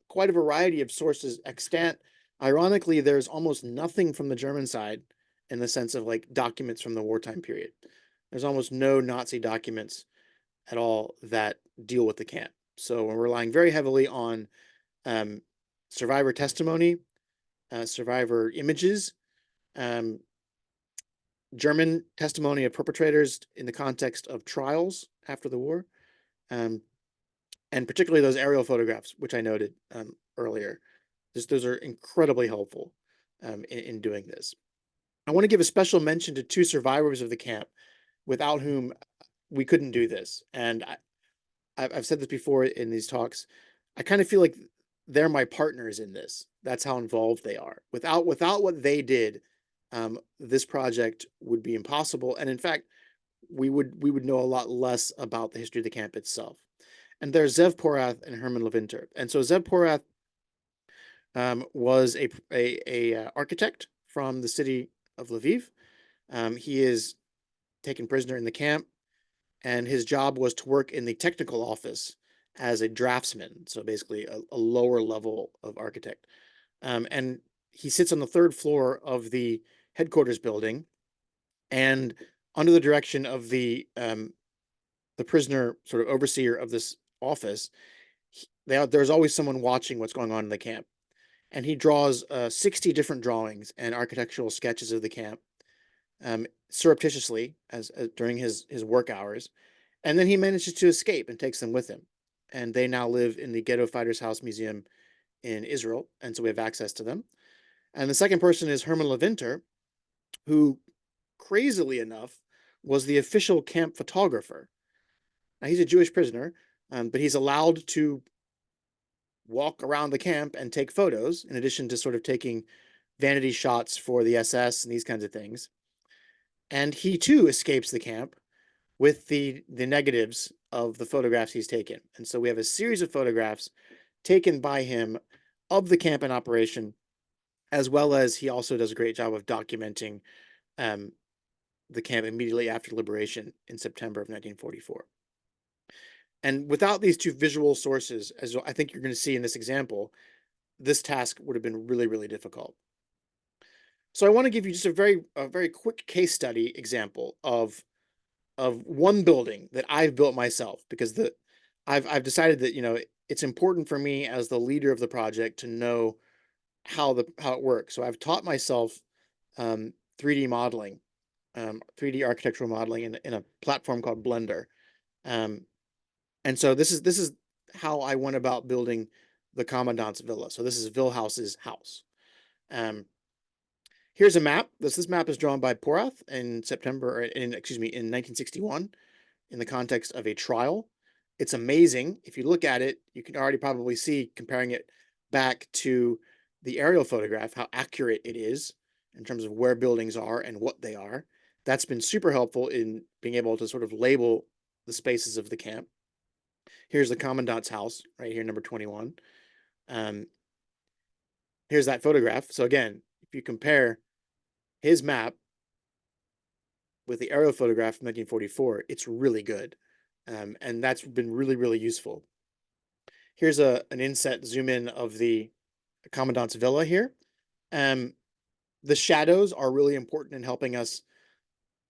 Speaker 2: quite a variety of sources extant. Ironically, there's almost nothing from the German side in the sense of like documents from the wartime period. There's almost no Nazi documents at all that deal with the camp. So we're relying very heavily on survivor testimony, survivor images, German testimony of perpetrators in the context of trials after the war, and particularly those aerial photographs, which I noted earlier. Those are incredibly helpful in doing this. I want to give a special mention to two survivors of the camp without whom we couldn't do this. And I've said this before in these talks. I kind of feel like they're my partners in this. That's how involved they are. Without what they did, this project would be impossible. And in fact, we would know a lot less about the history of the camp itself. And there's Zev Porath and Herman Levinter. And so Zev Porath was a architect from the city of Lviv. He is taken prisoner in the camp, and his job was to work in the technical office as a draftsman, so basically a lower level of architect. And he sits on the third floor of the headquarters building, and under the direction of the prisoner sort of overseer of this office, there's always someone watching what's going on in the camp. And he draws 60 different drawings and architectural sketches of the camp surreptitiously as during his work hours. And then he manages to escape and takes them with him. And they now live in the Ghetto Fighters House Museum in Israel. And so we have access to them. And the second person is Herman Levinter, who, crazily enough, was the official camp photographer. Now, he's a Jewish prisoner, but he's allowed to walk around the camp and take photos, in addition to sort of taking vanity shots for the SS and these kinds of things. And he too escapes the camp with the negatives of the photographs he's taken. And so we have a series of photographs taken by him of the camp in operation, as well as he also does a great job of documenting the camp immediately after liberation in September of 1944. And without these two visual sources, as I think you're going to see in this example, this task would have been really, really difficult. So I want to give you just a very quick case study example of one building that I've built myself, because I've decided that it's important for me as the leader of the project to know how it works. So I've taught myself 3D modeling, 3D architectural modeling in a platform called Blender. And so this is how I went about building the commandant's villa. So this is Vilhouse's house. Here's a map. This map is drawn by Porath in in 1961, in the context of a trial. It's amazing. If you look at it, you can already probably see, comparing it back to the aerial photograph, how accurate it is in terms of where buildings are and what they are. That's been super helpful in being able to sort of label the spaces of the camp. Here's the commandant's house right here, number 21. Here's that photograph. So again, if you compare his map with the aerial photograph from 1944, it's really good. And that's been really, really useful. Here's an inset zoom in of the commandant's villa here. The shadows are really important in helping us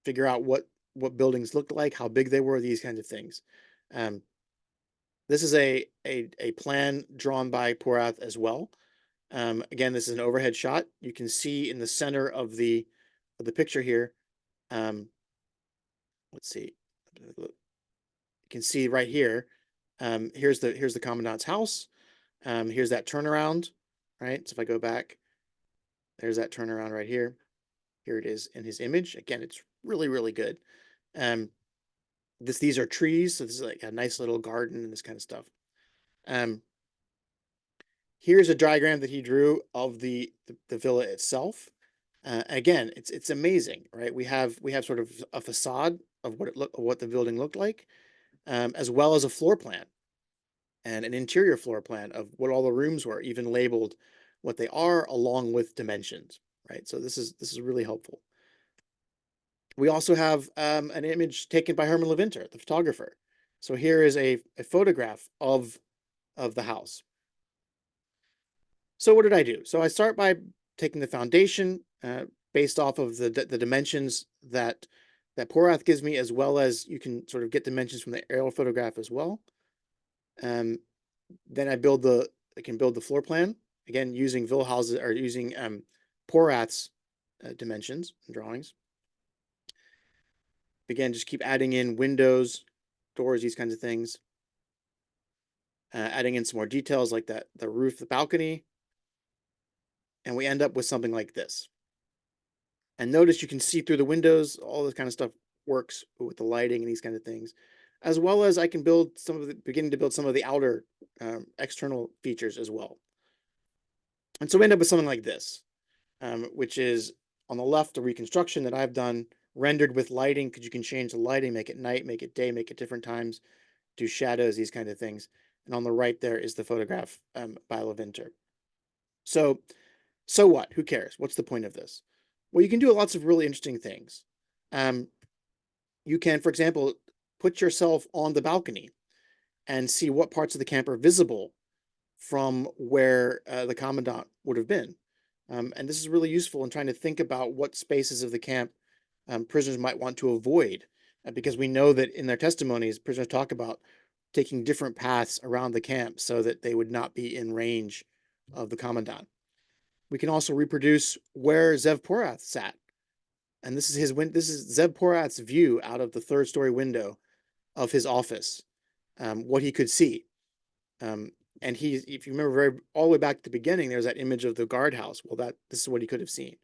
Speaker 2: figure out what buildings looked like, how big they were, these kinds of things. This is a plan drawn by Porath as well. Again, this is an overhead shot. You can see in the center of the picture here. Let's see. You can see right here. Here's the commandant's house. Here's that turnaround, right? So if I go back, there's that turnaround right here. Here it is in his image. Again, it's really, really good. These are trees, so this is like a nice little garden and this kind of stuff. Here's a diagram that he drew of the villa itself. Again, it's amazing, right? We have sort of a facade of what the building looked like, as well as a floor plan and an interior floor plan of what all the rooms were, even labeled what they are, along with dimensions, right? So this is really helpful. We also have an image taken by Herman Levinter, the photographer. So here is a photograph of the house. So what did I do? So I start by taking the foundation based off of the dimensions that Porath gives me, as well as you can sort of get dimensions from the aerial photograph as well. Then I can build the floor plan, again using Vilhouse's or using Porath's dimensions and drawings. Again, just keep adding in windows, doors, these kinds of things. Adding in some more details like the roof, the balcony. And we end up with something like this. And notice you can see through the windows, all this kind of stuff works with the lighting and these kinds of things. as well as I can build beginning to build some of the outer external features as well. And so we end up with something like this, which is on the left, a reconstruction that I've done rendered with lighting, because you can change the lighting, make it night, make it day, make it different times, do shadows, these kind of things. And on the right there is the photograph by Levinter. So what? Who cares? What's the point of this? Well, you can do lots of really interesting things. You can, for example, put yourself on the balcony and see what parts of the camp are visible from where the commandant would have been. And this is really useful in trying to think about what spaces of the camp prisoners might want to avoid, because we know that in their testimonies, prisoners talk about taking different paths around the camp so that they would not be in range of the commandant. We can also reproduce where Zev Porath sat. And this is Zev Porath's view out of the third-story window of his office, what he could see. And if you remember all the way back to the beginning, there's that image of the guardhouse. Well, this is what he could have seen.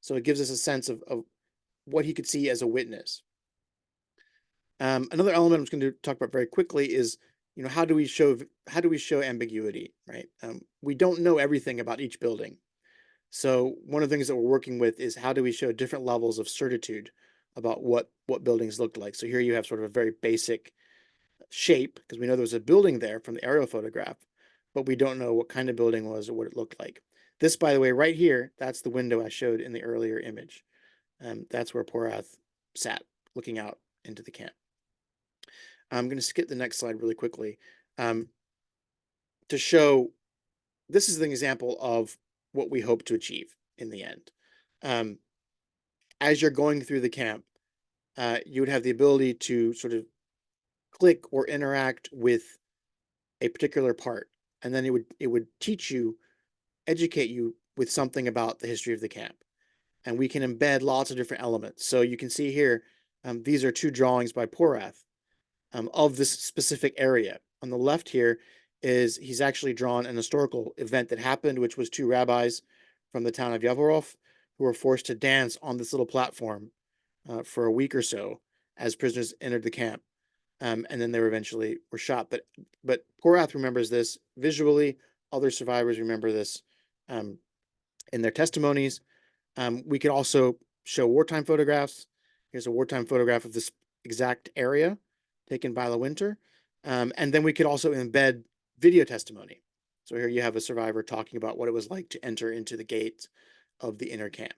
Speaker 2: So it gives us a sense of what he could see as a witness. Another element I'm just going to talk about very quickly is, how do we show ambiguity, right? We don't know everything about each building. So one of the things that we're working with is how do we show different levels of certitude about what buildings looked like. So here you have sort of a very basic shape, because we know there was a building there from the aerial photograph, but we don't know what kind of building was or what it looked like. This, by the way, right here, that's the window I showed in the earlier image. That's where Porath sat, looking out into the camp. I'm going to skip the next slide really quickly to show this is an example of what we hope to achieve in the end. As you're going through the camp, you would have the ability to sort of click or interact with a particular part, and then it would teach you, educate you with something about the history of the camp. And we can embed lots of different elements. So you can see here, these are two drawings by Porath of this specific area. On the left here is he's actually drawn an historical event that happened, which was two rabbis from the town of Yavorov who were forced to dance on this little platform for a week or so as prisoners entered the camp. And then they were shot. But Porath remembers this visually. Other survivors remember this in their testimonies. We could also show wartime photographs. Here's a wartime photograph of this exact area taken by Levinter. And then we could also embed video testimony. So here you have a survivor talking about what it was like to enter into the gates of the inner camp.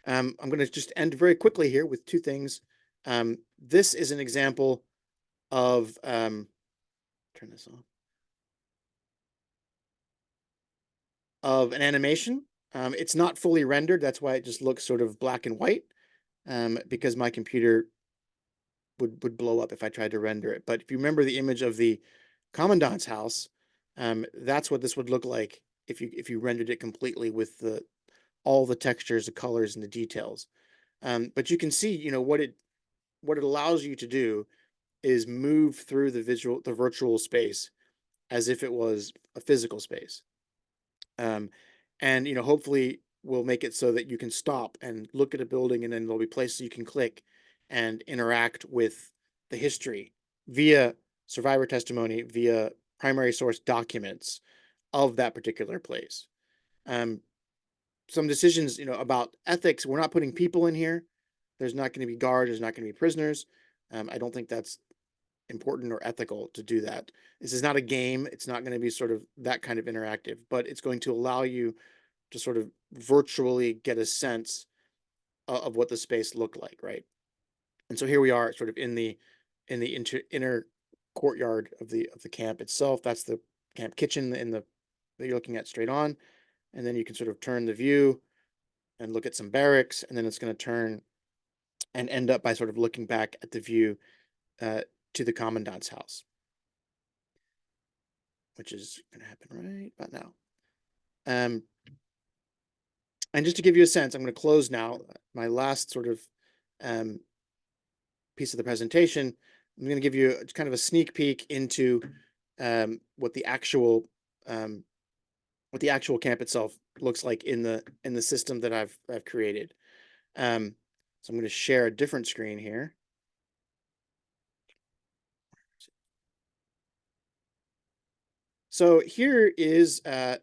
Speaker 2: I'm going to just end very quickly here with two things. This is an example of, turn this on, of an animation. It's not fully rendered. That's why it just looks sort of black and white, because my computer would blow up if I tried to render it. But if you remember the image of the commandant's house, that's what this would look like if you rendered it completely with all the textures, the colors, and the details. But you can see, what it allows you to do is move through the virtual space as if it was a physical space. And hopefully we'll make it so that you can stop and look at a building, and then there'll be places you can click and interact with the history via survivor testimony, via primary source documents of that particular place. Some decisions, about ethics, we're not putting people in here. There's not going to be guards, there's not going to be prisoners. I don't think that's important or ethical to do that. This is not a game. It's not going to be sort of that kind of interactive, but it's going to allow you to sort of virtually get a sense of what the space looked like, right? And so here we are, sort of in the inner courtyard of the camp itself. That's the camp kitchen that you're looking at straight on, and then you can sort of turn the view and look at some barracks, and then it's going to turn and end up by sort of looking back at the view to the commandant's house, which is going to happen right about now. And just to give you a sense, I'm going to close now. My last sort of piece of the presentation, I'm going to give you kind of a sneak peek into what the actual camp itself looks like in the system that I've created. So I'm going to share a different screen here. So here's that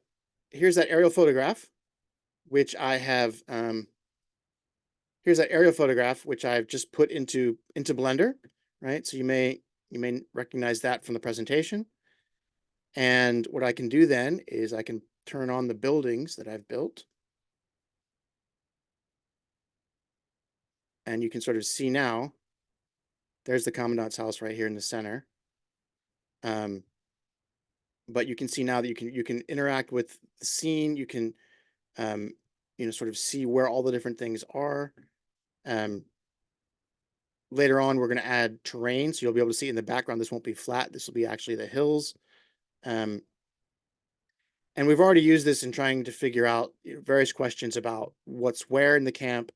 Speaker 2: aerial photograph, which I have here's that aerial photograph which I've just put into Blender, right? So you may recognize that from the presentation. And what I can do then is I can turn on the buildings that I've built. And you can sort of see now, there's the commandant's house right here in the center. But you can see now that you can interact with the scene. You can, sort of see where all the different things are. Later on, we're going to add terrain, so you'll be able to see in the background. This won't be flat. This will be actually the hills. And we've already used this in trying to figure out various questions about what's where in the camp.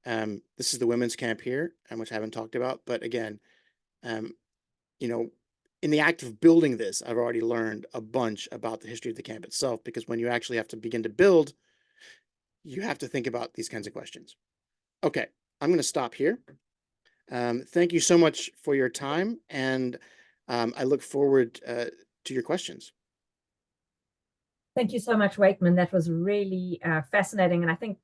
Speaker 2: This is the women's camp here, which I haven't talked about. But again, in the act of building this, I've already learned a bunch about the history of the camp itself, because when you actually have to begin to build, you have to think about these kinds of questions. Okay, I'm going to stop here. Thank you so much for your time, and I look forward to your questions.
Speaker 1: Thank you so much, Waitman. That was really fascinating. And I think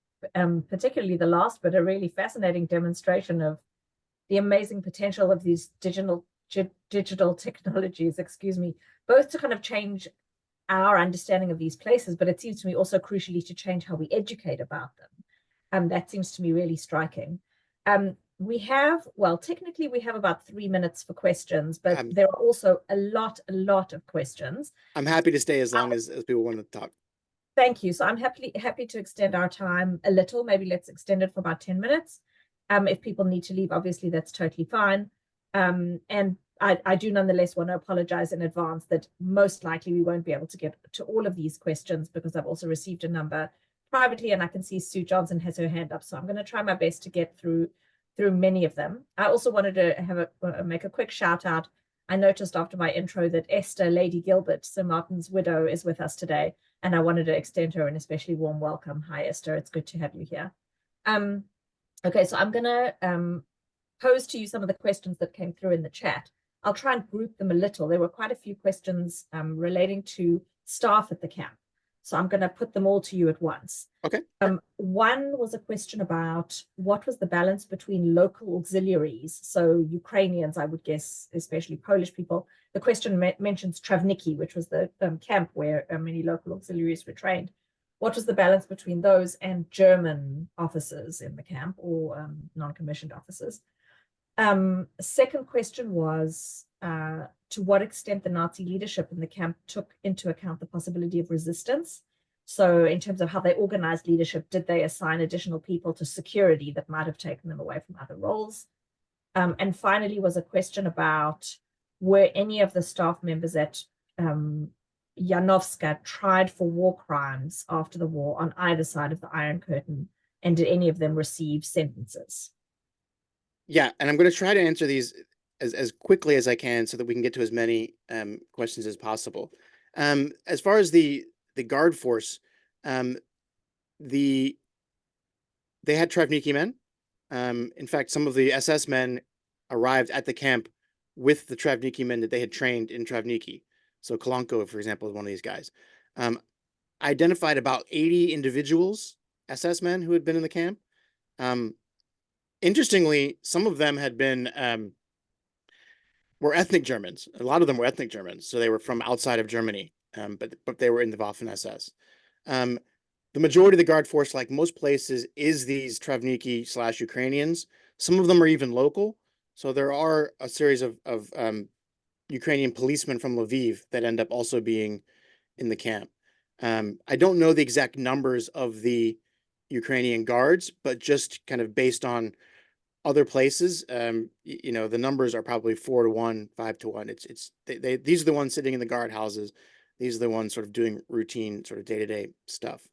Speaker 1: particularly the last bit, a really fascinating demonstration of the amazing potential of these digital technologies, excuse me, both to kind of change our understanding of these places, but it seems to me also crucially to change how we educate about them. That seems to me really striking. We have, well, technically we have about 3 minutes for questions, but there are also a lot of questions.
Speaker 2: I'm happy to stay as long as people want to talk.
Speaker 1: Thank you. So I'm happy to extend our time a little. Maybe let's extend it for about 10 minutes. If people need to leave, obviously that's totally fine. And I do nonetheless want to apologize in advance that most likely we won't be able to get to all of these questions, because I've also received a number privately, and I can see Sue Johnson has her hand up. So I'm going to try my best to get through many of them. I also wanted to make a quick shout out. I noticed after my intro that Esther, Lady Gilbert, Sir Martin's widow, is with us today, and I wanted to extend her an especially warm welcome. Hi, Esther. It's good to have you here. Okay, so I'm going to pose to you some of the questions that came through in the chat. I'll try and group them a little. There were quite a few questions relating to staff at the camp. So I'm going to put them all to you at once.
Speaker 2: Okay.
Speaker 1: One was a question about what was the balance between local auxiliaries, so Ukrainians, I would guess, especially Polish people. The question mentions Travniki, which was the camp where many local auxiliaries were trained. What was the balance between those and German officers in the camp, or non-commissioned officers? Second question was to what extent the Nazi leadership in the camp took into account the possibility of resistance. So in terms of how they organized leadership, did they assign additional people to security that might have taken them away from other roles? And finally was a question about, were any of the staff members at Yanovska tried for war crimes after the war on either side of the Iron Curtain, and did any of them receive sentences?
Speaker 2: Yeah, and I'm going to try to answer these as quickly as I can so that we can get to as many questions as possible. As far as the guard force, they had Travniki men. In fact, some of the SS men arrived at the camp with the Travniki men that they had trained in Travniki. So Kalanko, for example, is one of these guys. I identified about 80 individuals, SS men, who had been in the camp. Interestingly, some of them had been were ethnic Germans. A lot of them were ethnic Germans, so they were from outside of Germany, but they were in the Waffen SS. The majority of the guard force, like most places, is these Travniki / Ukrainians. Some of them are even local, so there are a series of Ukrainian policemen from Lviv that end up also being in the camp. I don't know the exact numbers of the Ukrainian guards, but just kind of based on other places, the numbers are probably 4 to 1, 5 to 1. These are the ones sitting in the guard houses. These are the ones sort of doing routine sort of day-to-day stuff.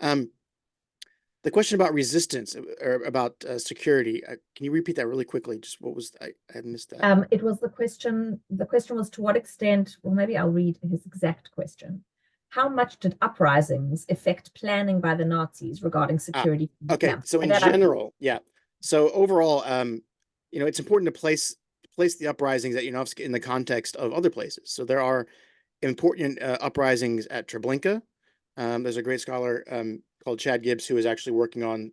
Speaker 2: The question about resistance or about security, can you repeat that really quickly? Just what was, I missed that.
Speaker 1: It was the question was to what extent, well, maybe I'll read his exact question. How much did uprisings affect planning by the Nazis regarding security?
Speaker 2: Okay, so in general, yeah. So overall, it's important to place the uprisings at Yanovska in the context of other places. So there are important uprisings at Treblinka. There's a great scholar called Chad Gibbs who is actually working on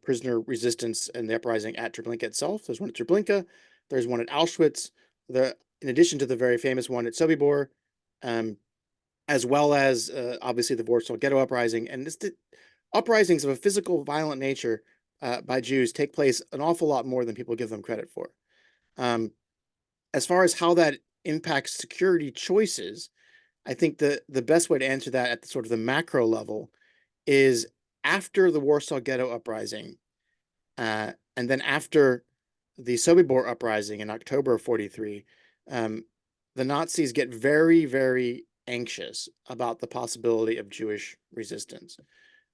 Speaker 2: prisoner resistance and the uprising at Treblinka itself. There's one at Treblinka. There's one at Auschwitz. In addition to the very famous one at Sobibor, as well as obviously the Warsaw Ghetto Uprising. And uprisings of a physical, violent nature by Jews take place an awful lot more than people give them credit for. As far as how that impacts security choices, I think the best way to answer that at the sort of the macro level is after the Warsaw Ghetto Uprising, and then after the Sobibor Uprising in October of 43, the Nazis get very, very anxious about the possibility of Jewish resistance.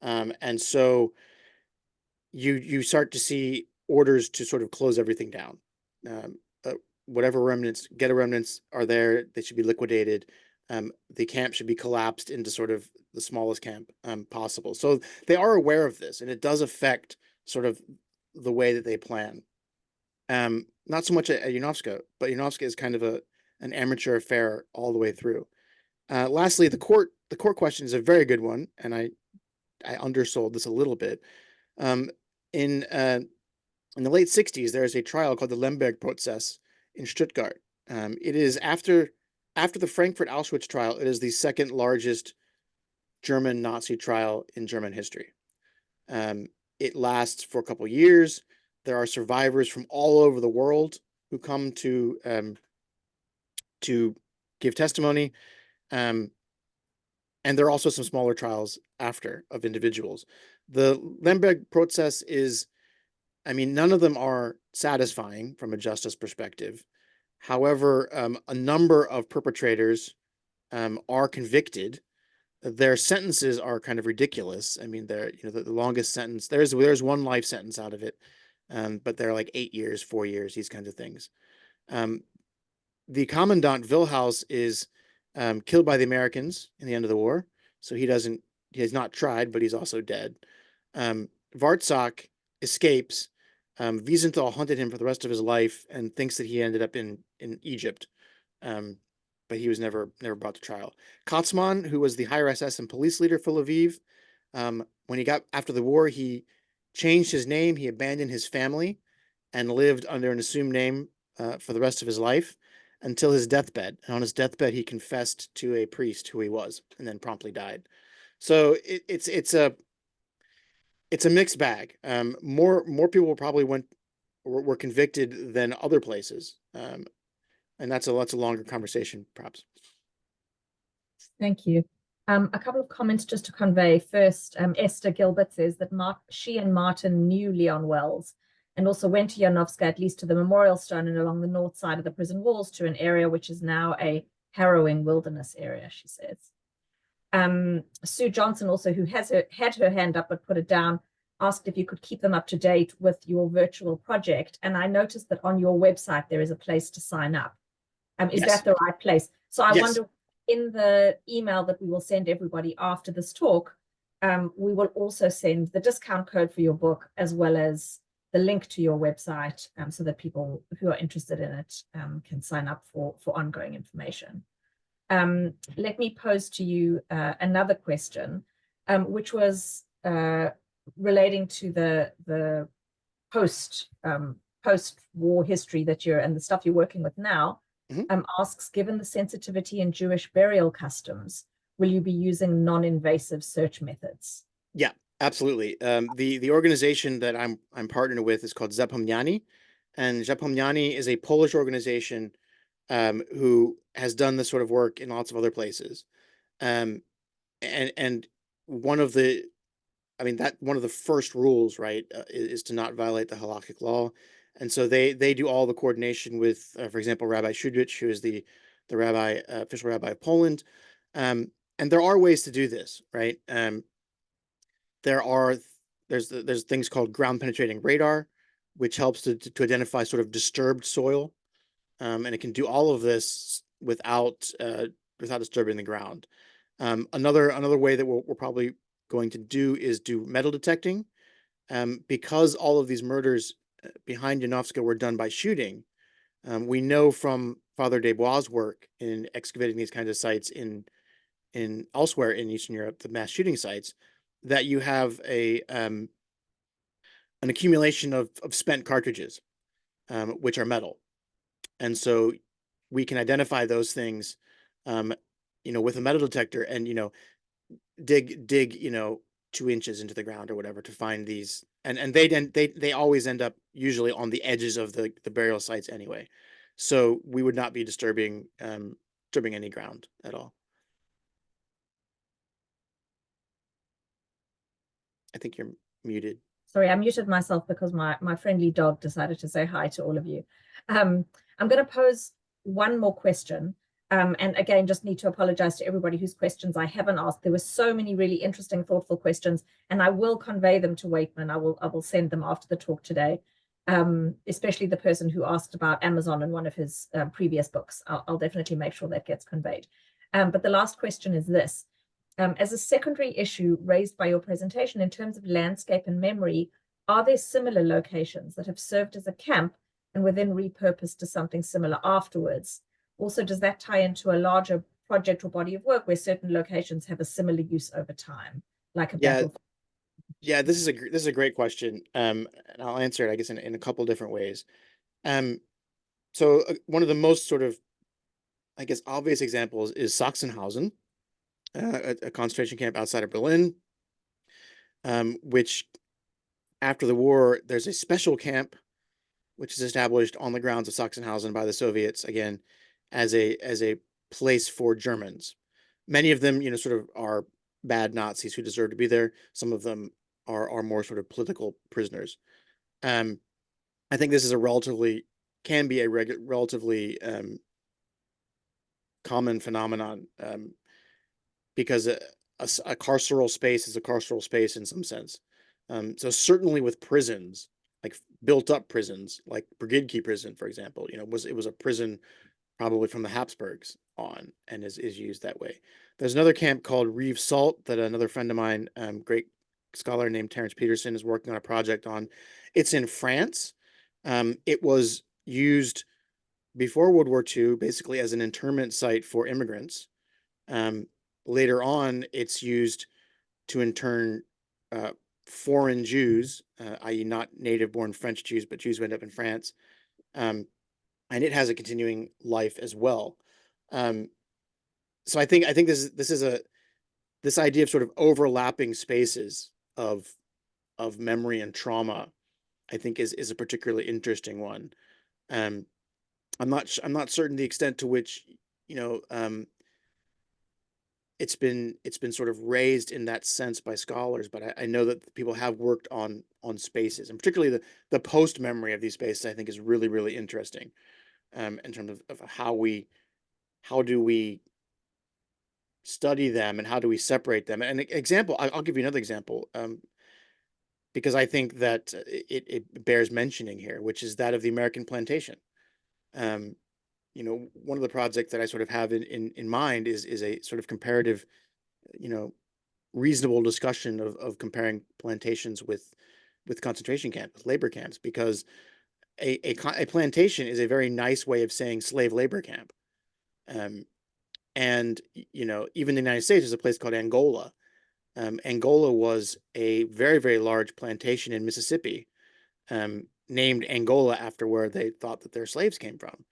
Speaker 2: And so you start to see orders to sort of close everything down. Whatever remnants, ghetto remnants are there, they should be liquidated. The camp should be collapsed into sort of the smallest camp possible. So they are aware of this, and it does affect sort of the way that they plan. Not so much at Janowska, but Janowska is kind of an amateur affair all the way through. Lastly, the court question is a very good one, and I undersold this a little bit. In the late 60s, there is a trial called the Lemberg process in Stuttgart. It is after the Frankfurt Auschwitz trial, it is the second largest German Nazi trial in German history. It lasts for a couple years. There are survivors from all over the world who come to give testimony. And there are also some smaller trials after of individuals. The Lemberg process is, I mean, none of them are satisfying from a justice perspective. However, a number of perpetrators are convicted. Their sentences are kind of ridiculous. I mean, they're, the longest sentence, there's one life sentence out of it, but they're like 8 years, 4 years, these kinds of things. The Commandant Wilhaus is killed by the Americans in the end of the war, so he has not tried, but he's also dead. Wartzak escapes. Wiesenthal hunted him for the rest of his life and thinks that he ended up in Egypt, but he was never brought to trial. Kotzmann, who was the higher SS and police leader for Lviv, when he got after the war, he changed his name, he abandoned his family, and lived under an assumed name for the rest of his life until his deathbed. And on his deathbed, he confessed to a priest who he was, and then promptly died. So it's a mixed bag. More people probably were convicted than other places, and that's a longer conversation, perhaps.
Speaker 1: Thank you. A couple of comments just to convey. First, Esther Gilbert says that she and Martin knew Leon Wells and also went to Yanovska, at least to the memorial stone and along the north side of the prison walls to an area which is now a harrowing wilderness area, she says. Sue Johnson also, who had her hand up but put it down, asked if you could keep them up to date with your virtual project. And I noticed that on your website, there is a place to sign up. Is
Speaker 2: Yes.
Speaker 1: that the right place? So I
Speaker 2: Yes.
Speaker 1: wonder, in the email that we will send everybody after this talk, we will also send the discount code for your book as well as the link to your website, so that people who are interested in it can sign up for ongoing information. Let me pose to you another question, which was relating to the post-war history that and the stuff you're working with now. Asks, given the sensitivity in Jewish burial customs, will you be using non-invasive search methods?
Speaker 2: Yeah, absolutely. The organization that I'm partnered with is called Zapomniani, and Zapomniani is a Polish organization who has done this sort of work in lots of other places. And one of the first rules, right, is to not violate the halakhic law. And so they do all the coordination with, for example, Rabbi Shudrich, who is the official rabbi of Poland. And there are ways to do this, right? There's things called ground penetrating radar, which helps to identify sort of disturbed soil, and it can do all of this without disturbing the ground. Another way that we're probably going to do is do metal detecting, because all of these murders behind Yanovska were done by shooting. We know from Father Desbois' work in excavating these kinds of sites in elsewhere in Eastern Europe, the mass shooting sites, that you have an accumulation of spent cartridges, which are metal, and so we can identify those things, with a metal detector, and dig 2 inches into the ground or whatever to find these, and they always end up usually on the edges of the burial sites anyway, so we would not be disturbing any ground at all. I think you're muted.
Speaker 1: Sorry, I muted myself because my friendly dog decided to say hi to all of you. I'm going to pose one more question. And again, just need to apologize to everybody whose questions I haven't asked. There were so many really interesting, thoughtful questions, and I will convey them to Waitman. I will send them after the talk today, especially the person who asked about Amazon in one of his previous books. I'll definitely make sure that gets conveyed. But the last question is this. As a secondary issue raised by your presentation in terms of landscape and memory, are there similar locations that have served as a camp and were then repurposed to something similar afterwards? Also, does that tie into a larger project or body of work where certain locations have a similar use over time, like a
Speaker 2: Yeah,
Speaker 1: battle?
Speaker 2: yeah, this is a great question, and I'll answer it, I guess, in a couple different ways. So one of the most sort of, I guess, obvious examples is Sachsenhausen, a concentration camp outside of Berlin, which after the war, there's a special camp which is established on the grounds of Sachsenhausen by the Soviets, again, as a place for Germans. Many of them, sort of are bad Nazis who deserve to be there. Some of them are more sort of political prisoners. I think this is can be a relatively common phenomenon, because a carceral space is a carceral space in some sense. So certainly with prisons, like built up prisons, like Brigidki prison, for example, it was a prison probably from the Habsburgs on, and is used that way. There's another camp called Rive Salt that another friend of mine, great scholar named Terence Peterson, is working on a project on. It's in France. It was used before World War II, basically as an internment site for immigrants. Later on, it's used to intern foreign Jews, i.e. not native-born French Jews, but Jews who end up in France. And it has a continuing life as well. So I think this idea of sort of overlapping spaces of memory and trauma, I think is a particularly interesting one. I'm not certain the extent to which it's been sort of raised in that sense by scholars, but I know that people have worked on spaces, and particularly the post memory of these spaces, I think, is really, really interesting, in terms of how do we study them and how do we separate them. And an example, I'll give you another example, because I think that it bears mentioning here, which is that of the American plantation. One of the projects that I sort of have in mind is a sort of comparative, reasonable discussion of comparing plantations with concentration camps, with labor camps, because a plantation is a very nice way of saying slave labor camp. And even the United States, there's a place called Angola. Angola was a very, very large plantation in Mississippi, named Angola after where they thought that their slaves came from.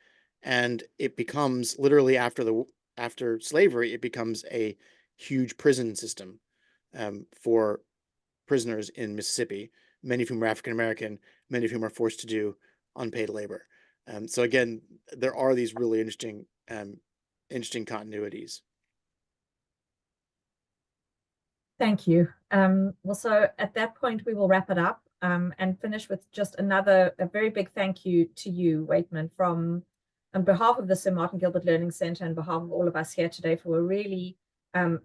Speaker 2: And it becomes literally after slavery, it becomes a huge prison system, for prisoners in Mississippi, many of whom are African American, many of whom are forced to do unpaid labor. So again, there are these really interesting continuities.
Speaker 1: Thank you. Well, so at that point, we will wrap it up, and finish with just a very big thank you to you, Waitman, on behalf of the Sir Martin Gilbert Learning Centre and behalf of all of us here today, for a really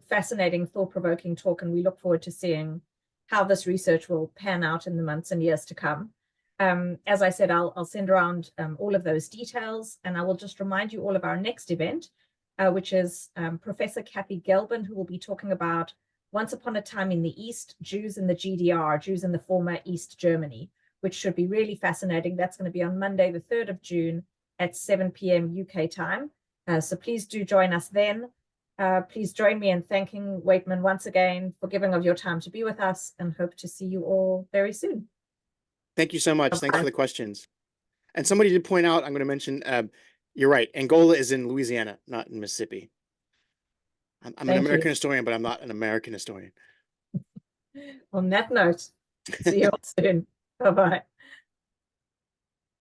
Speaker 1: fascinating, thought-provoking talk, and we look forward to seeing how this research will pan out in the months and years to come. As I said, I'll send around all of those details, and I will just remind you all of our next event, which is Professor Kathy Gelbin, who will be talking about Once Upon a Time in the East, Jews in the GDR, Jews in the former East Germany, which should be really fascinating. That's going to be on Monday, the 3rd of June at 7 p.m. UK time. So please do join us then. Please join me in thanking Waitman once again for giving of your time to be with us, and hope to see you all very soon.
Speaker 2: Thank you so much.
Speaker 1: Bye-bye.
Speaker 2: Thanks for the questions. And somebody did point out, I'm going to mention, you're right, Angola is in Louisiana, not in Mississippi. I'm an
Speaker 1: Thank
Speaker 2: American
Speaker 1: you.
Speaker 2: historian, but I'm not an American historian.
Speaker 1: On that note, see you all soon. Bye-bye.